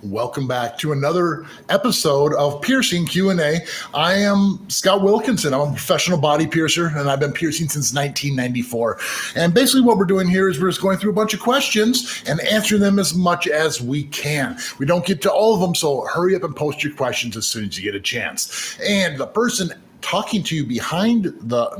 Welcome back to another episode of Piercing Q&A. I am Scott Wilkinson. I'm a professional body piercer, and I've been piercing since 1994. And basically what we're doing here is we're just going through a bunch of questions and answering them as much as we can. We don't get to all of them, so hurry up and post your questions as soon as you get a chance. And the person talking to you behind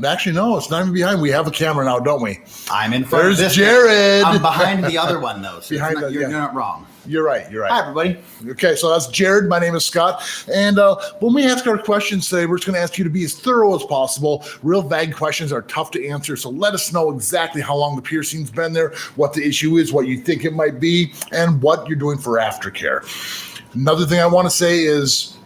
actually, no, it's not even behind. We have a camera now, don't we? I'm in front of this. Jared. I'm behind the other one, though. So you're not wrong. You're right. Hi, everybody. Okay, so that's Jared. My name is Scott. And when we ask our questions today, we're just going to ask you to be as thorough as possible. Real vague questions are tough to answer, so let us know exactly how long the piercing's been there, what the issue is, what you think it might be, and what you're doing for aftercare. Another thing I want to say is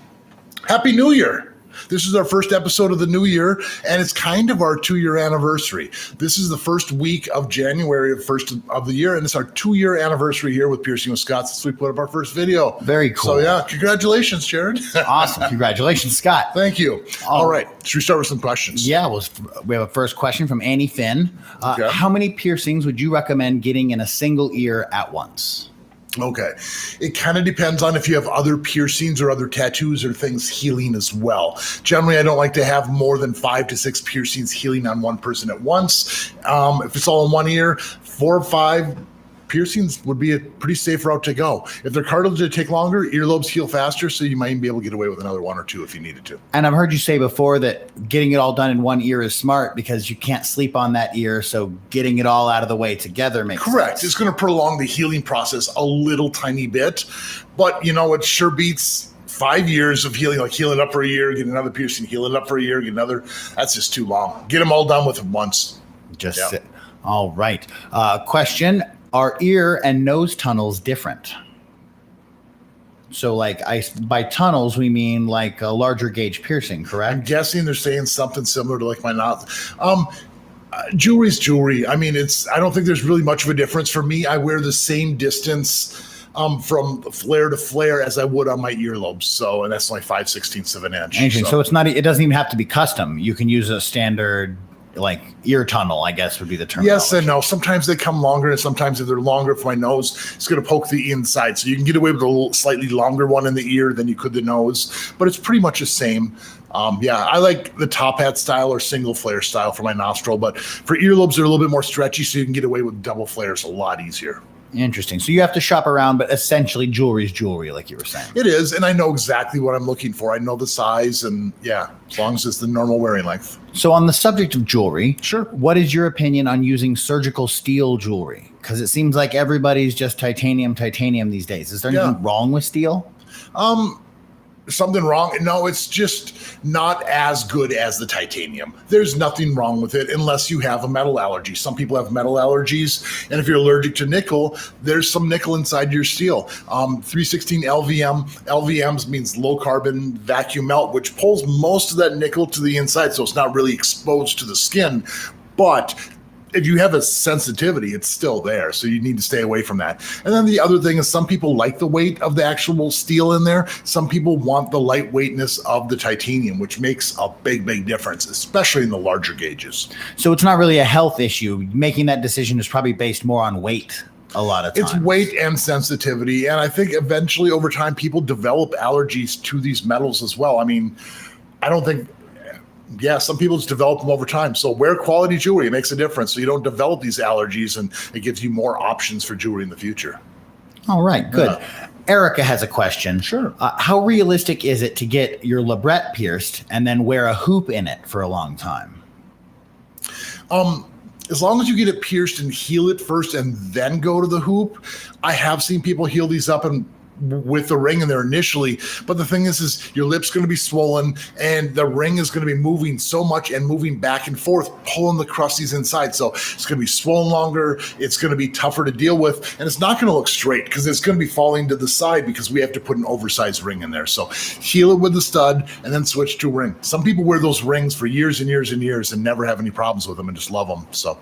Happy New Year. This is our first episode of the new year, and it's kind of our 2-year anniversary. This is the first week of January, first of the year, and it's our 2-year anniversary here with Piercing with Scott since we put up our first video. Very cool. So yeah, congratulations, Jared. Awesome. Congratulations, Scott. Thank you. All right. Should we start with some questions? Yeah, we have a first question from Annie Finn. Okay. How many piercings would you recommend getting in a single ear at once? Okay. It kind of depends on if you have other piercings or other tattoos or things healing as well. Generally, I don't like to have more than 5 to 6 piercings healing on one person at once. If it's all in one ear, 4 or 5 piercings would be a pretty safe route to go. If they're cartilage, they take longer, earlobes heal faster, so you might even be able to get away with another 1 or 2 if you needed to. And I've heard you say before that getting it all done in one ear is smart because you can't sleep on that ear, so getting it all out of the way together makes Correct. sense. It's going to prolong the healing process a little tiny bit, but it sure beats 5 years of healing, like heal it up for a year, get another piercing, heal it up for a year, get another. That's just too long. Get them all done with once. Sit. All right. Question. Are ear and nose tunnels different? So by tunnels, we mean like a larger gauge piercing, correct? I'm guessing they're saying something similar to like my mouth. Jewelry's jewelry. I mean, I don't think there's really much of a difference for me. I wear the same distance from flare to flare as I would on my earlobes. So, and that's like 5/16 of an inch. So it's not, it doesn't even have to be custom. You can use a standard like ear tunnel, I guess would be the term. Yes and no. Sometimes they come longer, and sometimes if they're longer for my nose, it's going to poke the inside. So you can get away with a slightly longer one in the ear than you could the nose, but it's pretty much the same. I like the top hat style or single flare style for my nostril, but for earlobes, they're a little bit more stretchy, so you can get away with double flares a lot easier. Interesting. So you have to shop around, but essentially jewelry is jewelry, like you were saying. It is, and I know exactly what I'm looking for. I know the size, and as long as it's the normal wearing length. So on the subject of jewelry, sure. What is your opinion on using surgical steel jewelry? Because it seems like everybody's just titanium these days. Is there anything wrong with steel? Something wrong? No, it's just not as good as the titanium. There's nothing wrong with it unless you have a metal allergy. Some people have metal allergies, and if you're allergic to nickel, there's some nickel inside your steel. 316 LVM. LVMs means low carbon vacuum melt, which pulls most of that nickel to the inside, so it's not really exposed to the skin. But if you have a sensitivity, it's still there. So you need to stay away from that. And then the other thing is some people like the weight of the actual steel in there. Some people want the lightweightness of the titanium, which makes a big, big difference, especially in the larger gauges. So it's not really a health issue. Making that decision is probably based more on weight a lot of times. It's weight and sensitivity. And I think eventually over time, people develop allergies to these metals as well. I mean, I don't think... some people just develop them over time. So wear quality jewelry. It makes a difference. So you don't develop these allergies, and it gives you more options for jewelry in the future. All right, good. Erica has a question. Sure. How realistic is it to get your Lebrette pierced and then wear a hoop in it for a long time? As long as you get it pierced and heal it first and then go to the hoop. I have seen people heal these up and with the ring in there initially, but the thing is your lip's going to be swollen and the ring is going to be moving so much and moving back and forth, pulling the crusties inside. So it's going to be swollen longer. It's going to be tougher to deal with, and it's not going to look straight because it's going to be falling to the side because we have to put an oversized ring in there. So heal it with the stud and then switch to a ring. Some people wear those rings for years and years and years and never have any problems with them and just love them. So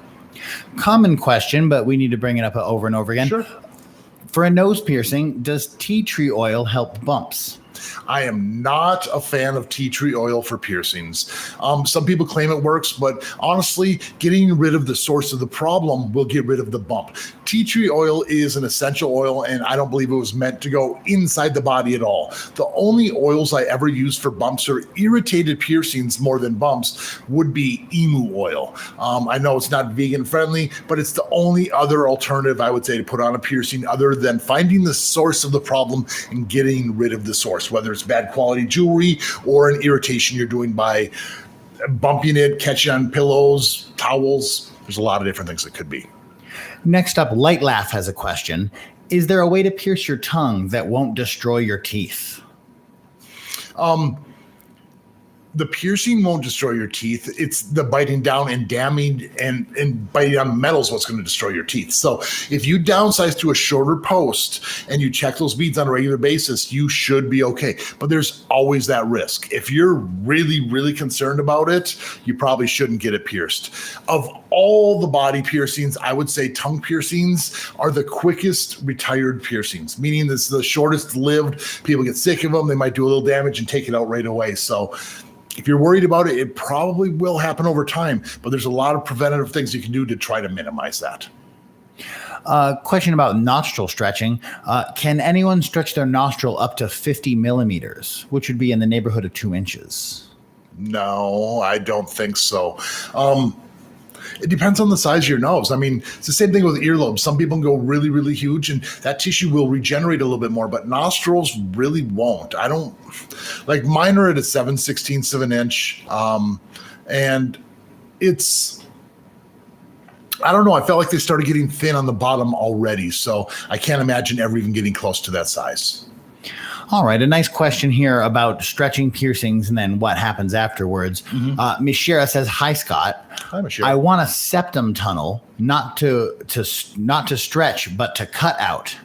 common question, but we need to bring it up over and over again. Sure. For a nose piercing, does tea tree oil help bumps? I am not a fan of tea tree oil for piercings. Some people claim it works, but honestly, getting rid of the source of the problem will get rid of the bump. Tea tree oil is an essential oil, and I don't believe it was meant to go inside the body at all. The only oils I ever use for bumps or irritated piercings more than bumps would be Emu Oil. I know it's not vegan friendly, but it's the only other alternative I would say to put on a piercing other than finding the source of the problem and getting rid of the source, whether it's bad quality jewelry or an irritation you're doing by bumping it, catching on pillows, towels. There's a lot of different things it could be. Next up, Light Laugh has a question. Is there a way to pierce your tongue that won't destroy your teeth? The piercing won't destroy your teeth. It's the biting down and damning and biting on metal is what's going to destroy your teeth. So if you downsize to a shorter post and you check those beads on a regular basis, you should be okay. But there's always that risk. If you're really, really concerned about it, you probably shouldn't get it pierced. Of all the body piercings, I would say tongue piercings are the quickest retired piercings, meaning this is the shortest lived. People get sick of them. They might do a little damage and take it out right away. So if you're worried about it, it probably will happen over time, but there's a lot of preventative things you can do to try to minimize that. Question about nostril stretching. Can anyone stretch their nostril up to 50 millimeters, which would be in the neighborhood of 2 inches? No, I don't think so. It depends on the size of your nose. I mean, it's the same thing with earlobes. Some people can go really, really huge and that tissue will regenerate a little bit more, but nostrils really won't. I don't, like mine are at a 7/16 of an inch. And it's, I don't know. I felt like they started getting thin on the bottom already. So I can't imagine ever even getting close to that size. All right. A nice question here about stretching piercings and then what happens afterwards. Miss Shira says, "Hi, Scott. Hi, Miss Shira. I want a septum tunnel, not to stretch, but to cut out.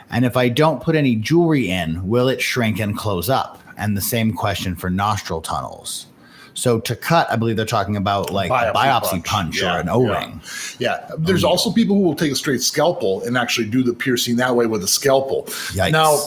And if I don't put any jewelry in, will it shrink and close up?" And the same question for nostril tunnels. So to cut, I believe they're talking about like a biopsy punch or an O-ring. Yeah. There's also people who will take a straight scalpel and actually do the piercing that way with a scalpel. Yikes. Now,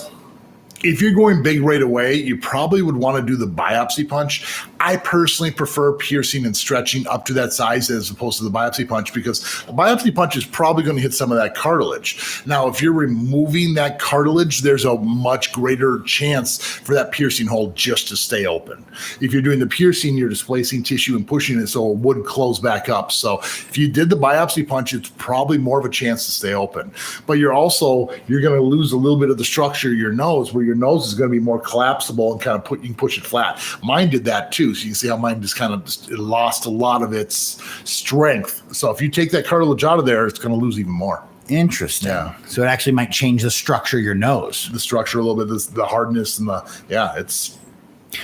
if you're going big right away, you probably would want to do the biopsy punch. I personally prefer piercing and stretching up to that size as opposed to the biopsy punch because the biopsy punch is probably going to hit some of that cartilage. Now, if you're removing that cartilage, there's a much greater chance for that piercing hole just to stay open. If you're doing the piercing, you're displacing tissue and pushing it so it would close back up. So if you did the biopsy punch, it's probably more of a chance to stay open. But you're going to lose a little bit of the structure of your nose where your nose is going to be more collapsible and kind of you can push it flat. Mine did that too. So you can see how mine just kind of it lost a lot of its strength. So if you take that cartilage out of there, it's going to lose even more. Interesting. Yeah. So it actually might change the structure of your nose. The structure a little bit, the hardness and it's.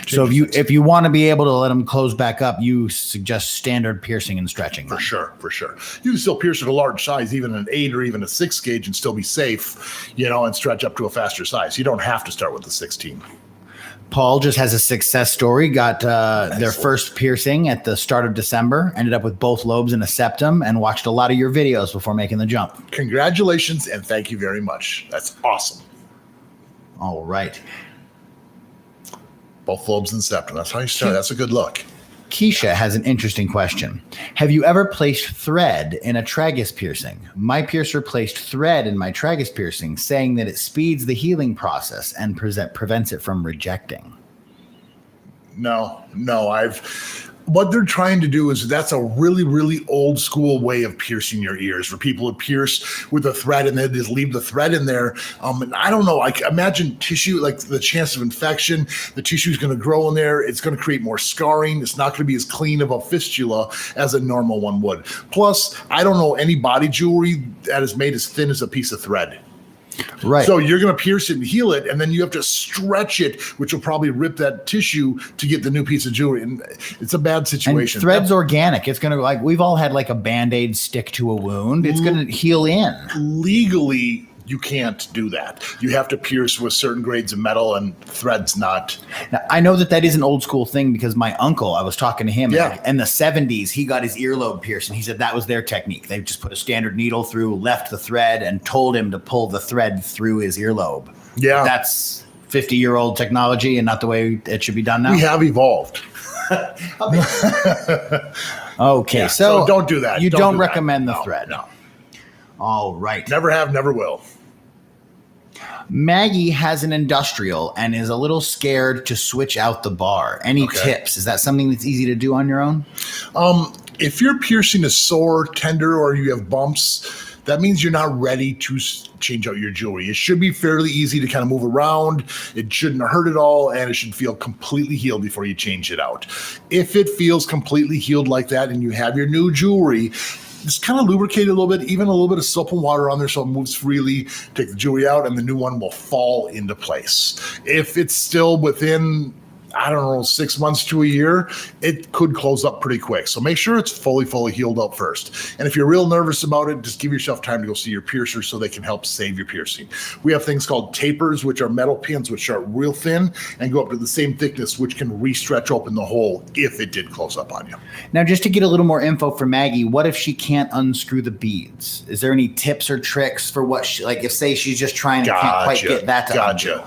So if you want to be able to let them close back up, you suggest standard piercing and stretching. For sure. You can still pierce at a large size, even an 8 or even a 6 gauge and still be safe, and stretch up to a faster size. You don't have to start with the 16. Paul just has a success story, got their first piercing at the start of December, ended up with both lobes and a septum, and watched a lot of your videos before making the jump. Congratulations, and thank you very much. That's awesome. All right. Both lobes and septum. That's how you start. That's a good look. Keisha has an interesting question. Have you ever placed thread in a tragus piercing? My piercer placed thread in my tragus piercing, saying that it speeds the healing process and prevents it from rejecting. No, what they're trying to do is that's a really, really old school way of piercing your ears where people would pierce with a thread and then just leave the thread in there. And I don't know, like imagine tissue, like the chance of infection, the tissue is going to grow in there. It's going to create more scarring. It's not going to be as clean of a fistula as a normal one would. Plus, I don't know any body jewelry that is made as thin as a piece of thread. Right. So you're going to pierce it and heal it, and then you have to stretch it, which will probably rip that tissue to get the new piece of jewelry. And it's a bad situation. And thread's organic. It's going to we've all had like a Band-Aid stick to a wound. It's going to heal in. Legally, you can't do that. You have to pierce with certain grades of metal, and thread's not. Now, I know that is an old school thing because my uncle, I was talking to him in the 70s, he got his earlobe pierced, and he said that was their technique. They just put a standard needle through, left the thread, and told him to pull the thread through his earlobe. Yeah. That's 50-year-old technology and not the way it should be done now? We have evolved. Okay, Yeah, so don't do that. You Don't don't do that. recommend the No, thread. No. All right. Never have, never will. Maggie has an industrial and is a little scared to switch out the bar. Any tips? Is that something that's easy to do on your own? If your piercing is sore, tender, or you have bumps, that means you're not ready to change out your jewelry. It should be fairly easy to kind of move around. It shouldn't hurt at all, and it should feel completely healed before you change it out. If it feels completely healed like that and you have your new jewelry, just kind of lubricate it a little bit, even a little bit of soap and water on there so it moves freely. Take the jewelry out and the new one will fall into place. If it's still within, 6 months to a year, it could close up pretty quick. So make sure it's fully healed up first. And if you're real nervous about it, just give yourself time to go see your piercer so they can help save your piercing. We have things called tapers, which are metal pins, which are real thin and go up to the same thickness, which can re-stretch open the hole if it did close up on you. Now, just to get a little more info for Maggie, what if she can't unscrew the beads? Is there any tips or tricks for what she, like if say she's just trying and can't quite get that to undo?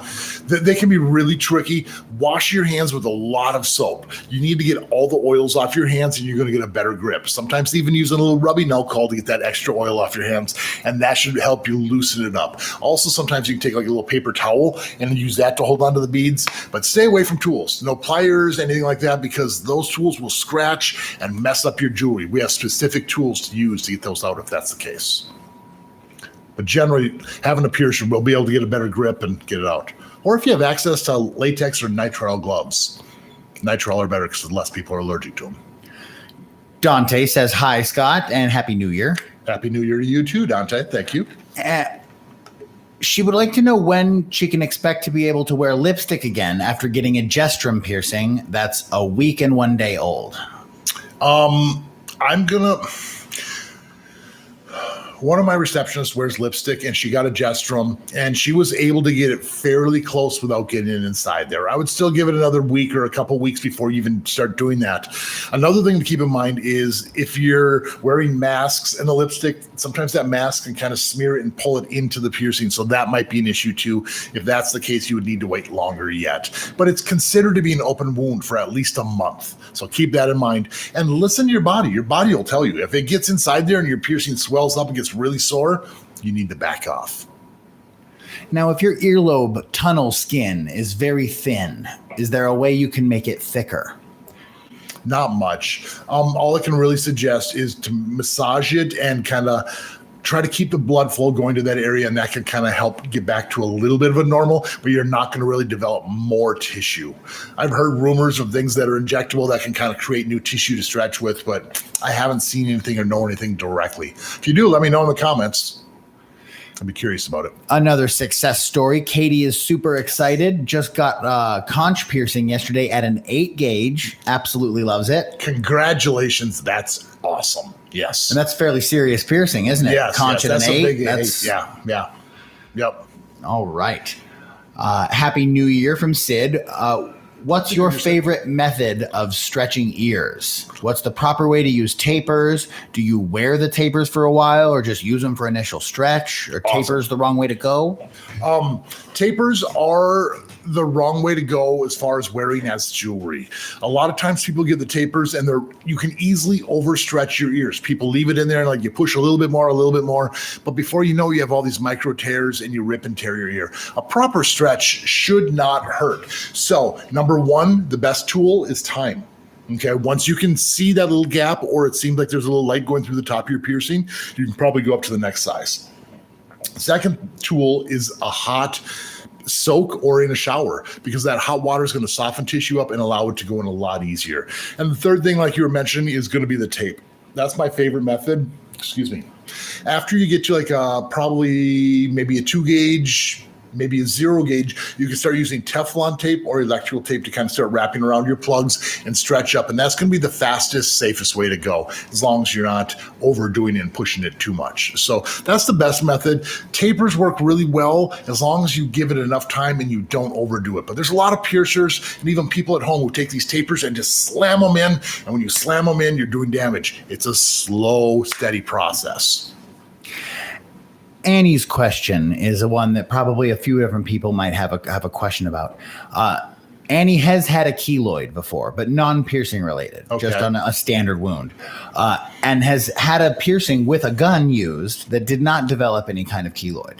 They can be really tricky. Wash your hands with a lot of soap. You need to get all the oils off your hands and you're going to get a better grip. Sometimes even use a little rubbing alcohol to get that extra oil off your hands, and that should help you loosen it up. Also, sometimes you can take like a little paper towel and use that to hold onto the beads, but stay away from tools. No pliers, anything like that, because those tools will scratch and mess up your jewelry. We have specific tools to use to get those out if that's the case. But generally, having a piercer will be able to get a better grip and get it out. Or if you have access to latex or nitrile gloves. Nitrile are better because less people are allergic to them. Dante says, hi, Scott, and Happy New Year. Happy New Year to you too, Dante. Thank you. She would like to know when she can expect to be able to wear lipstick again after getting a gestrum piercing that's a week and 1 day old. One of my receptionists wears lipstick and she got a gestrum and she was able to get it fairly close without getting it inside there. I would still give it another week or a couple weeks before you even start doing that. Another thing to keep in mind is if you're wearing masks and the lipstick, sometimes that mask can kind of smear it and pull it into the piercing. So that might be an issue too. If that's the case, you would need to wait longer yet. But it's considered to be an open wound for at least a month. So keep that in mind and listen to your body. Your body will tell you. If it gets inside there and your piercing swells up and gets really sore, you need to back off. Now, if your earlobe tunnel skin is very thin, is there a way you can make it thicker? Not much. All I can really suggest is to massage it and kind of try to keep the blood flow going to that area, and that can kind of help get back to a little bit of a normal, but you're not going to really develop more tissue. I've heard rumors of things that are injectable that can kind of create new tissue to stretch with, but I haven't seen anything or know anything directly. If you do, let me know in the comments. I'd be curious about it. Another success story. Katie is super excited. Just got conch piercing yesterday at an 8 gauge. Absolutely loves it. Congratulations. That's awesome. Yes. And that's fairly serious piercing, isn't it? Yes. Conch at an 8. Big 8. Yeah. Yep. All right. Happy New Year from Sid. What's your favorite method of stretching ears? What's the proper way to use tapers? Do you wear the tapers for a while or just use them for initial stretch? Or tapers the wrong way to go? Tapers are the wrong way to go as far as wearing as jewelry. A lot of times people get the tapers and you can easily overstretch your ears. People leave it in there and like you push a little bit more, but before you know, you have all these micro tears and you rip and tear your ear. A proper stretch should not hurt. So number one, the best tool is time. Okay, once you can see that little gap or it seems like there's a little light going through the top of your piercing, you can probably go up to the next size. Second tool is a hot soak or in a shower, because that hot water is going to soften tissue up and allow it to go in a lot easier. And the third thing, like you were mentioning, is going to be the tape. That's my favorite method. Excuse me. After you get to like probably maybe a 2 gauge, maybe a 0 gauge, you can start using Teflon tape or electrical tape to kind of start wrapping around your plugs and stretch up. And that's going to be the fastest, safest way to go, as long as you're not overdoing it and pushing it too much. So that's the best method. Tapers work really well as long as you give it enough time and you don't overdo it. But there's a lot of piercers and even people at home who take these tapers and just slam them in. And when you slam them in, you're doing damage. It's a slow, steady process. Annie's question is the one that probably a few different people might have a question about. Annie has had a keloid before, but non-piercing related, just on a standard wound, and has had a piercing with a gun used that did not develop any kind of keloid.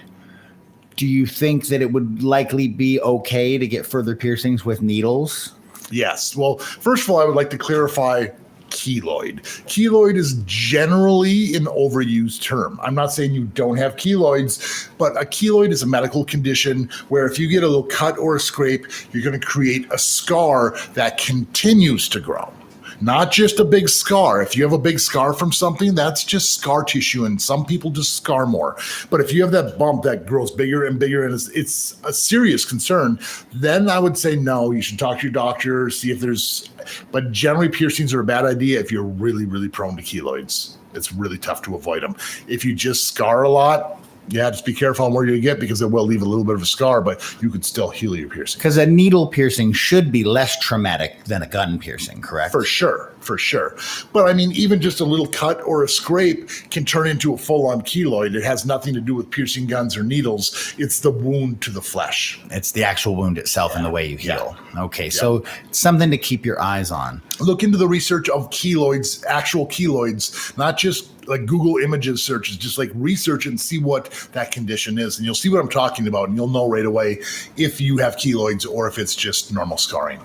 Do you think that it would likely be okay to get further piercings with needles? Yes. Well, first of all, I would like to clarify keloid. Keloid is generally an overused term. I'm not saying you don't have keloids, but a keloid is a medical condition where if you get a little cut or a scrape, you're going to create a scar that continues to grow. Not just a big scar. If you have a big scar from something, that's just scar tissue, and some people just scar more. But if you have that bump that grows bigger and bigger, and it's a serious concern, then I would say no, you should talk to your doctor, see if there's... But generally, piercings are a bad idea if you're really, really prone to keloids. It's really tough to avoid them. If you just scar a lot, yeah, just be careful on where you get, because it will leave a little bit of a scar, but you could still heal your piercing. Because a needle piercing should be less traumatic than a gun piercing, correct? For sure. But I mean, even just a little cut or a scrape can turn into a full-on keloid. It has nothing to do with piercing guns or needles. It's the wound to the flesh. It's the actual wound itself and the way you heal. Yeah. Okay, so something to keep your eyes on. Look into the research of keloids, actual keloids, not just like Google images searches, just like research and see what that condition is. And you'll see what I'm talking about, and you'll know right away if you have keloids or if it's just normal scarring.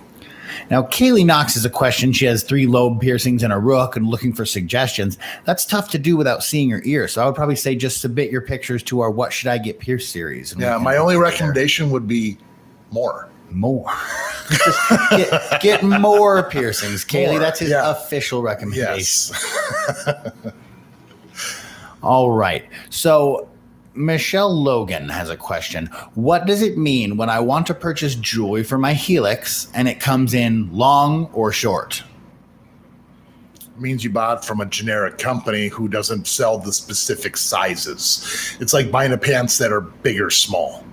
Now, Kaylee Knox has a question. She has 3 lobe piercings and a rook and looking for suggestions. That's tough to do without seeing her ear. So I would probably say just submit your pictures to our What Should I Get Pierced series. Yeah, my only recommendation would be more. Get more piercings. Kaylee, that's his official recommendation. Yes. All right. So Michelle Logan has a question. What does it mean when I want to purchase jewelry for my Helix and it comes in long or short? It means you bought from a generic company who doesn't sell the specific sizes. It's like buying a pants that are big or small.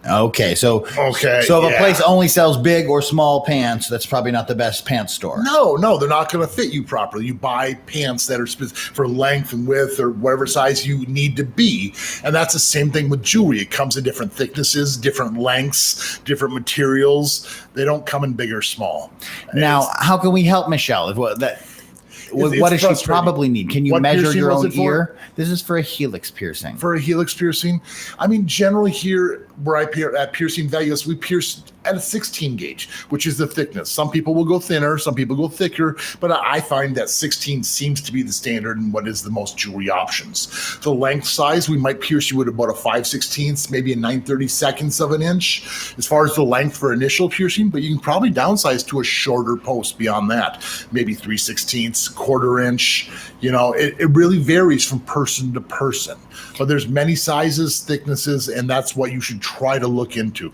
Okay, so if a place only sells big or small pants, that's probably not the best pants store. No, they're not going to fit you properly. You buy pants that are for length and width or whatever size you need to be, and that's the same thing with jewelry. It comes in different thicknesses, different lengths, different materials. They don't come in big or small. Now, how can we help Michelle? What does she probably need? Can you measure your own ear? This is for a Helix piercing. For a Helix piercing? I mean, generally here where I at Piercing Vegas, we pierce at a 16 gauge, which is the thickness. Some people will go thinner, some people go thicker, but I find that 16 seems to be the standard and what is the most jewelry options. The length size, we might pierce you at about a 5/16, maybe a 9/32 of an inch as far as the length for initial piercing, but you can probably downsize to a shorter post beyond that, maybe 3/16, quarter inch. You know, it really varies from person to person, but there's many sizes, thicknesses, and that's what you should try to look into.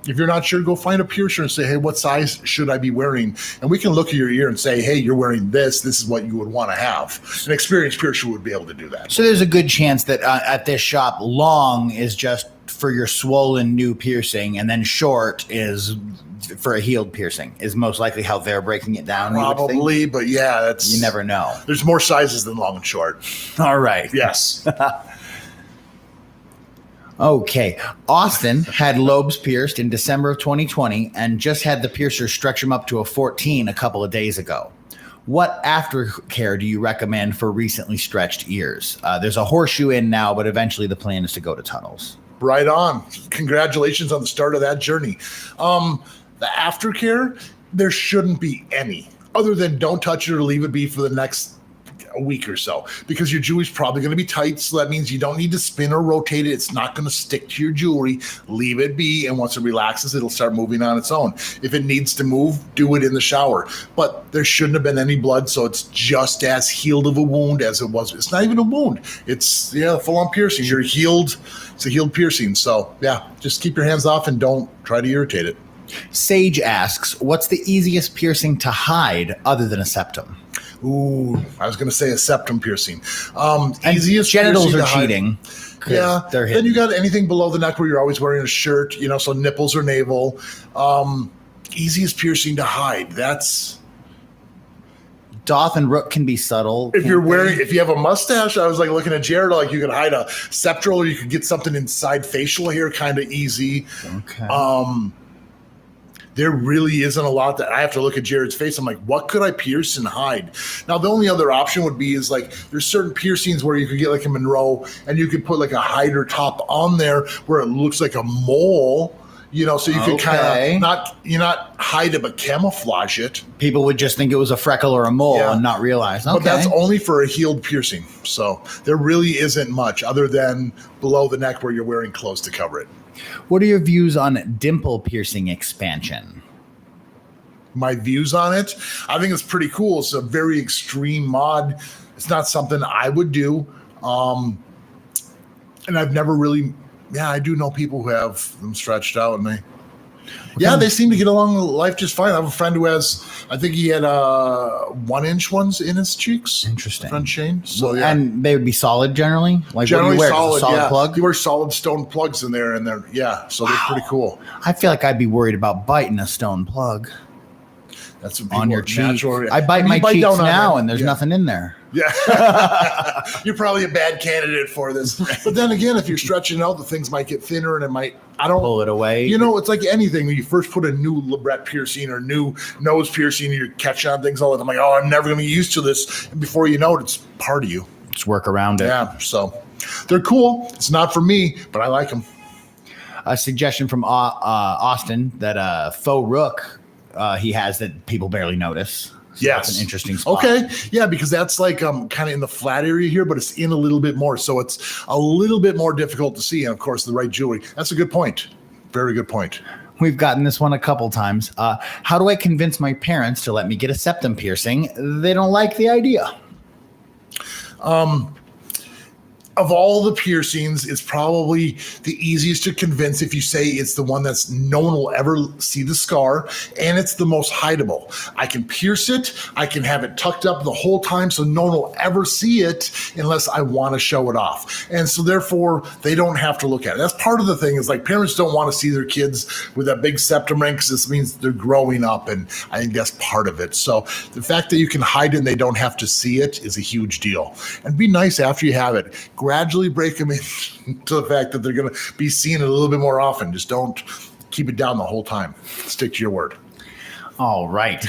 If you're not sure, go find a piercer and say, hey, what size should I be wearing? And we can look at your ear and say, hey, you're wearing this. This is what you would want to have. An experienced piercer would be able to do that. So there's a good chance that at this shop, long is just for your swollen new piercing, and then short is for a healed piercing, is most likely how they're breaking it down. Probably, but yeah, that's... You never know. There's more sizes than long and short. All right. Yes. Okay. Austin had lobes pierced in December of 2020 and just had the piercer stretch him up to a 14 a couple of days ago. What aftercare do you recommend for recently stretched ears? There's a horseshoe in now, but eventually the plan is to go to tunnels. Right on. Congratulations on the start of that journey. The aftercare, there shouldn't be any other than don't touch it or leave it be for the next a week or so, because your jewelry's probably going to be tight. So that means you don't need to spin or rotate it. It's not going to stick to your jewelry. Leave it be. And once it relaxes, it'll start moving on its own. If it needs to move, do it in the shower. But there shouldn't have been any blood. So it's just as healed of a wound as it was. It's not even a wound. It's full on piercing. You're healed. It's a healed piercing. So yeah, just keep your hands off and don't try to irritate it. Sage asks, what's the easiest piercing to hide other than a septum? Ooh, I was going to say a septum piercing. Easiest genitals are cheating. Yeah. They're then you got anything below the neck where you're always wearing a shirt, so nipples or navel. Easiest piercing to hide. That's Doth and Rook can be subtle. If you have a mustache, I was like looking at Jared, like you could hide a septral, or you could get something inside facial hair kind of easy. Okay. There really isn't a lot that I have to look at Jared's face. I'm like, what could I pierce and hide? Now, the only other option would be is like there's certain piercings where you could get like a Monroe and you could put like a hider top on there where it looks like a mole, you know, so you could kind of not hide it, but camouflage it. People would just think it was a freckle or a mole and not realize. Okay. But that's only for a healed piercing. So there really isn't much other than below the neck where you're wearing clothes to cover it. What are your views on dimple piercing expansion? My views on it, I think it's pretty cool. It's a very extreme mod. It's not something I would do. And I've never really, I do know people who have them stretched out and they seem to get along with life just fine. I have a friend who has, I think he had 1-inch ones in his cheeks. Interesting. Friend Shane. So and they would be solid generally? Like generally what do you wear? solid plug? You wear solid stone plugs in there, and so they're pretty cool. I feel like I'd be worried about biting a stone plug. That's what on your cheek. I bite you my bite cheeks down now, and there's nothing in there. Yeah. You're probably a bad candidate for this. But then again, if you're stretching out, the things might get thinner and it might, pull it away. You know, it's like anything. When you first put a new Lebrette piercing or new nose piercing, you're catching on things all the time. Like, I'm never going to get used to this. And before you know it, it's part of you. Just work around it. Yeah. So they're cool. It's not for me, but I like them. A suggestion from Austin that faux rook he has that people barely notice. So yes. That's an interesting spot. Okay. Yeah, because that's like kind of in the flat area here, but it's in a little bit more. So it's a little bit more difficult to see. And of course, the right jewelry. That's a good point. Very good point. We've gotten this one a couple times. How do I convince my parents to let me get a septum piercing? They don't like the idea. Of all the piercings, it's probably the easiest to convince if you say it's the one that's no one will ever see the scar, and it's the most hideable. I can pierce it. I can have it tucked up the whole time so no one will ever see it unless I want to show it off. And so therefore, they don't have to look at it. That's part of the thing is like parents don't want to see their kids with that big septum ring because this means they're growing up, and I think that's part of it. So the fact that you can hide it and they don't have to see it is a huge deal. And be nice after you have it. Gradually break them into the fact that they're going to be seeing it a little bit more often. Just don't keep it down the whole time. Stick to your word. All right.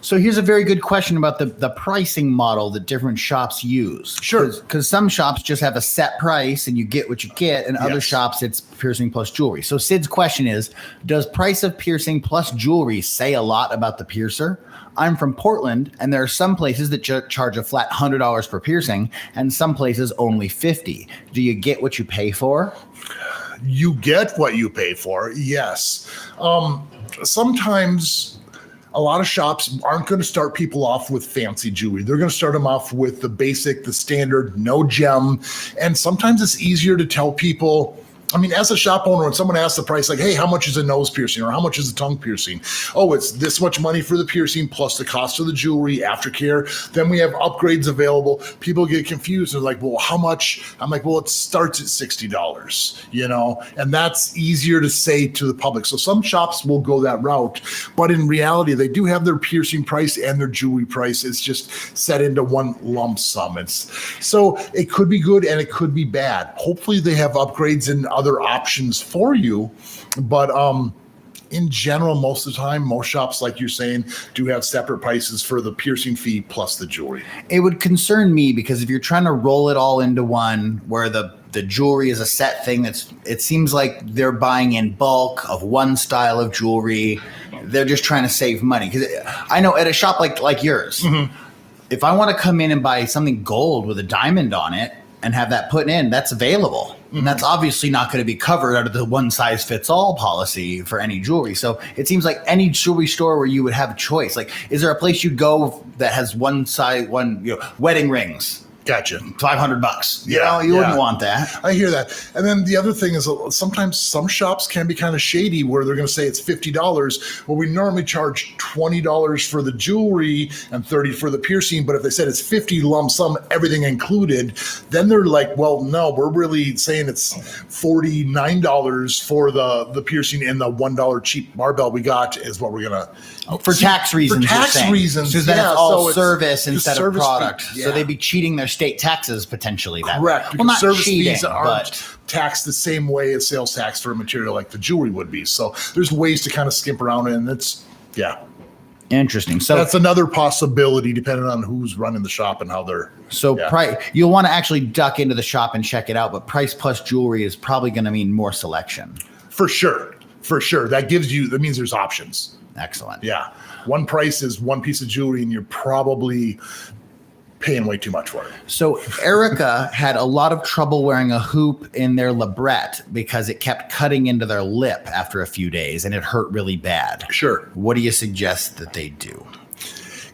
So here's a very good question about the pricing model that different shops use. Sure. Because some shops just have a set price and you get what you get, and other shops it's piercing plus jewelry. So Sid's question is, does price of piercing plus jewelry say a lot about the piercer? I'm from Portland, and there are some places that charge a flat $100 per piercing, and some places only $50. Do you get what you pay for? You get what you pay for, yes. Sometimes a lot of shops aren't going to start people off with fancy jewelry. They're going to start them off with the basic, the standard, no gem. And sometimes it's easier to tell people, I mean, as a shop owner, when someone asks the price, like, hey, how much is a nose piercing or how much is a tongue piercing? Oh, it's this much money for the piercing plus the cost of the jewelry, aftercare. Then we have upgrades available. People get confused. They're like, well, how much? I'm like, well, it starts at $60, you know, and that's easier to say to the public. So some shops will go that route, but in reality, they do have their piercing price and their jewelry price. It's just set into one lump sum. So it could be good and it could be bad. Hopefully they have upgrades and other options for you, but in general, most of the time, most shops, like you're saying, do have separate prices for the piercing fee plus the jewelry. It would concern me because if you're trying to roll it all into one where the jewelry is a set thing, it seems like they're buying in bulk of one style of jewelry. They're just trying to save money. Because I know at a shop like yours, if I want to come in and buy something gold with a diamond on it and have that put in, that's available. And that's obviously not going to be covered under the one size fits all policy for any jewelry. So it seems like any jewelry store where you would have a choice. Like, is there a place you go that has one size, wedding rings? Gotcha. $500. Yeah, You wouldn't want that. I hear that. And then the other thing is sometimes some shops can be kind of shady where they're going to say it's $50, where we normally charge $20 for the jewelry and $30 for the piercing. But if they said it's $50 lump sum, everything included, then they're like, well, no, we're really saying it's $49 for the piercing, and the $1 cheap barbell we got is what we're going to. For tax reasons. For tax reasons. Because then it's all service it's instead of service product. fee. So they'd be cheating their state taxes potentially. Correct. Well, not service cheating, fees aren't taxed the same way as sales tax for a material like the jewelry would be. So there's ways to kind of skimp around it, and it's, Interesting. So that's another possibility depending on who's running the shop and how they're. You'll want to actually duck into the shop and check it out, but price plus jewelry is probably going to mean more selection. For sure. That means there's options. Excellent. Yeah. One price is one piece of jewelry and you're probably paying way too much for it. So Erica had a lot of trouble wearing a hoop in their Lebrette because it kept cutting into their lip after a few days and it hurt really bad. Sure. What do you suggest that they do?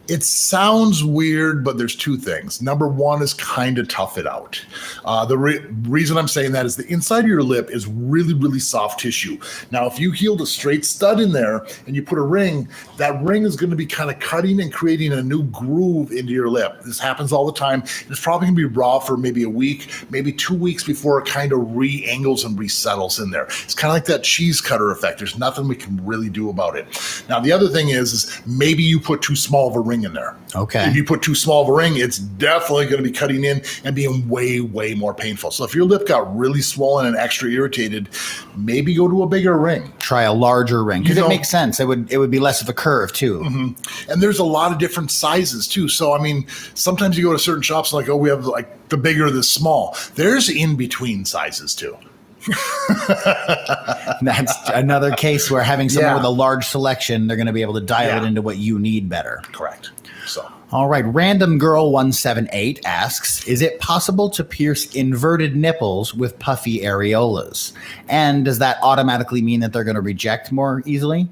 It sounds weird, but there's two things. Number one is kind of tough it out. The reason I'm saying that is the inside of your lip is really, really soft tissue. Now, if you healed a straight stud in there and you put a ring, that ring is going to be kind of cutting and creating a new groove into your lip. This happens all the time. It's probably going to be raw for maybe a week, maybe 2 weeks before it kind of re-angles and resettles in there. It's kind of like that cheese cutter effect. There's nothing we can really do about it. Now, the other thing is maybe you put too small of a ring in there. Okay. If you put too small of a ring, it's definitely going to be cutting in and being way, way more painful. So if your lip got really swollen and extra irritated, maybe go to a bigger ring. Try a larger ring because it makes sense. It would be less of a curve too. Mm-hmm. And there's a lot of different sizes too. So I mean, sometimes you go to certain shops like, we have like the bigger, the small. There's in between sizes too. That's another case where having someone with a large selection, they're going to be able to dial it into what you need better. Correct. So, all right. Random Girl 178 asks, is it possible to pierce inverted nipples with puffy areolas? And does that automatically mean that they're going to reject more easily?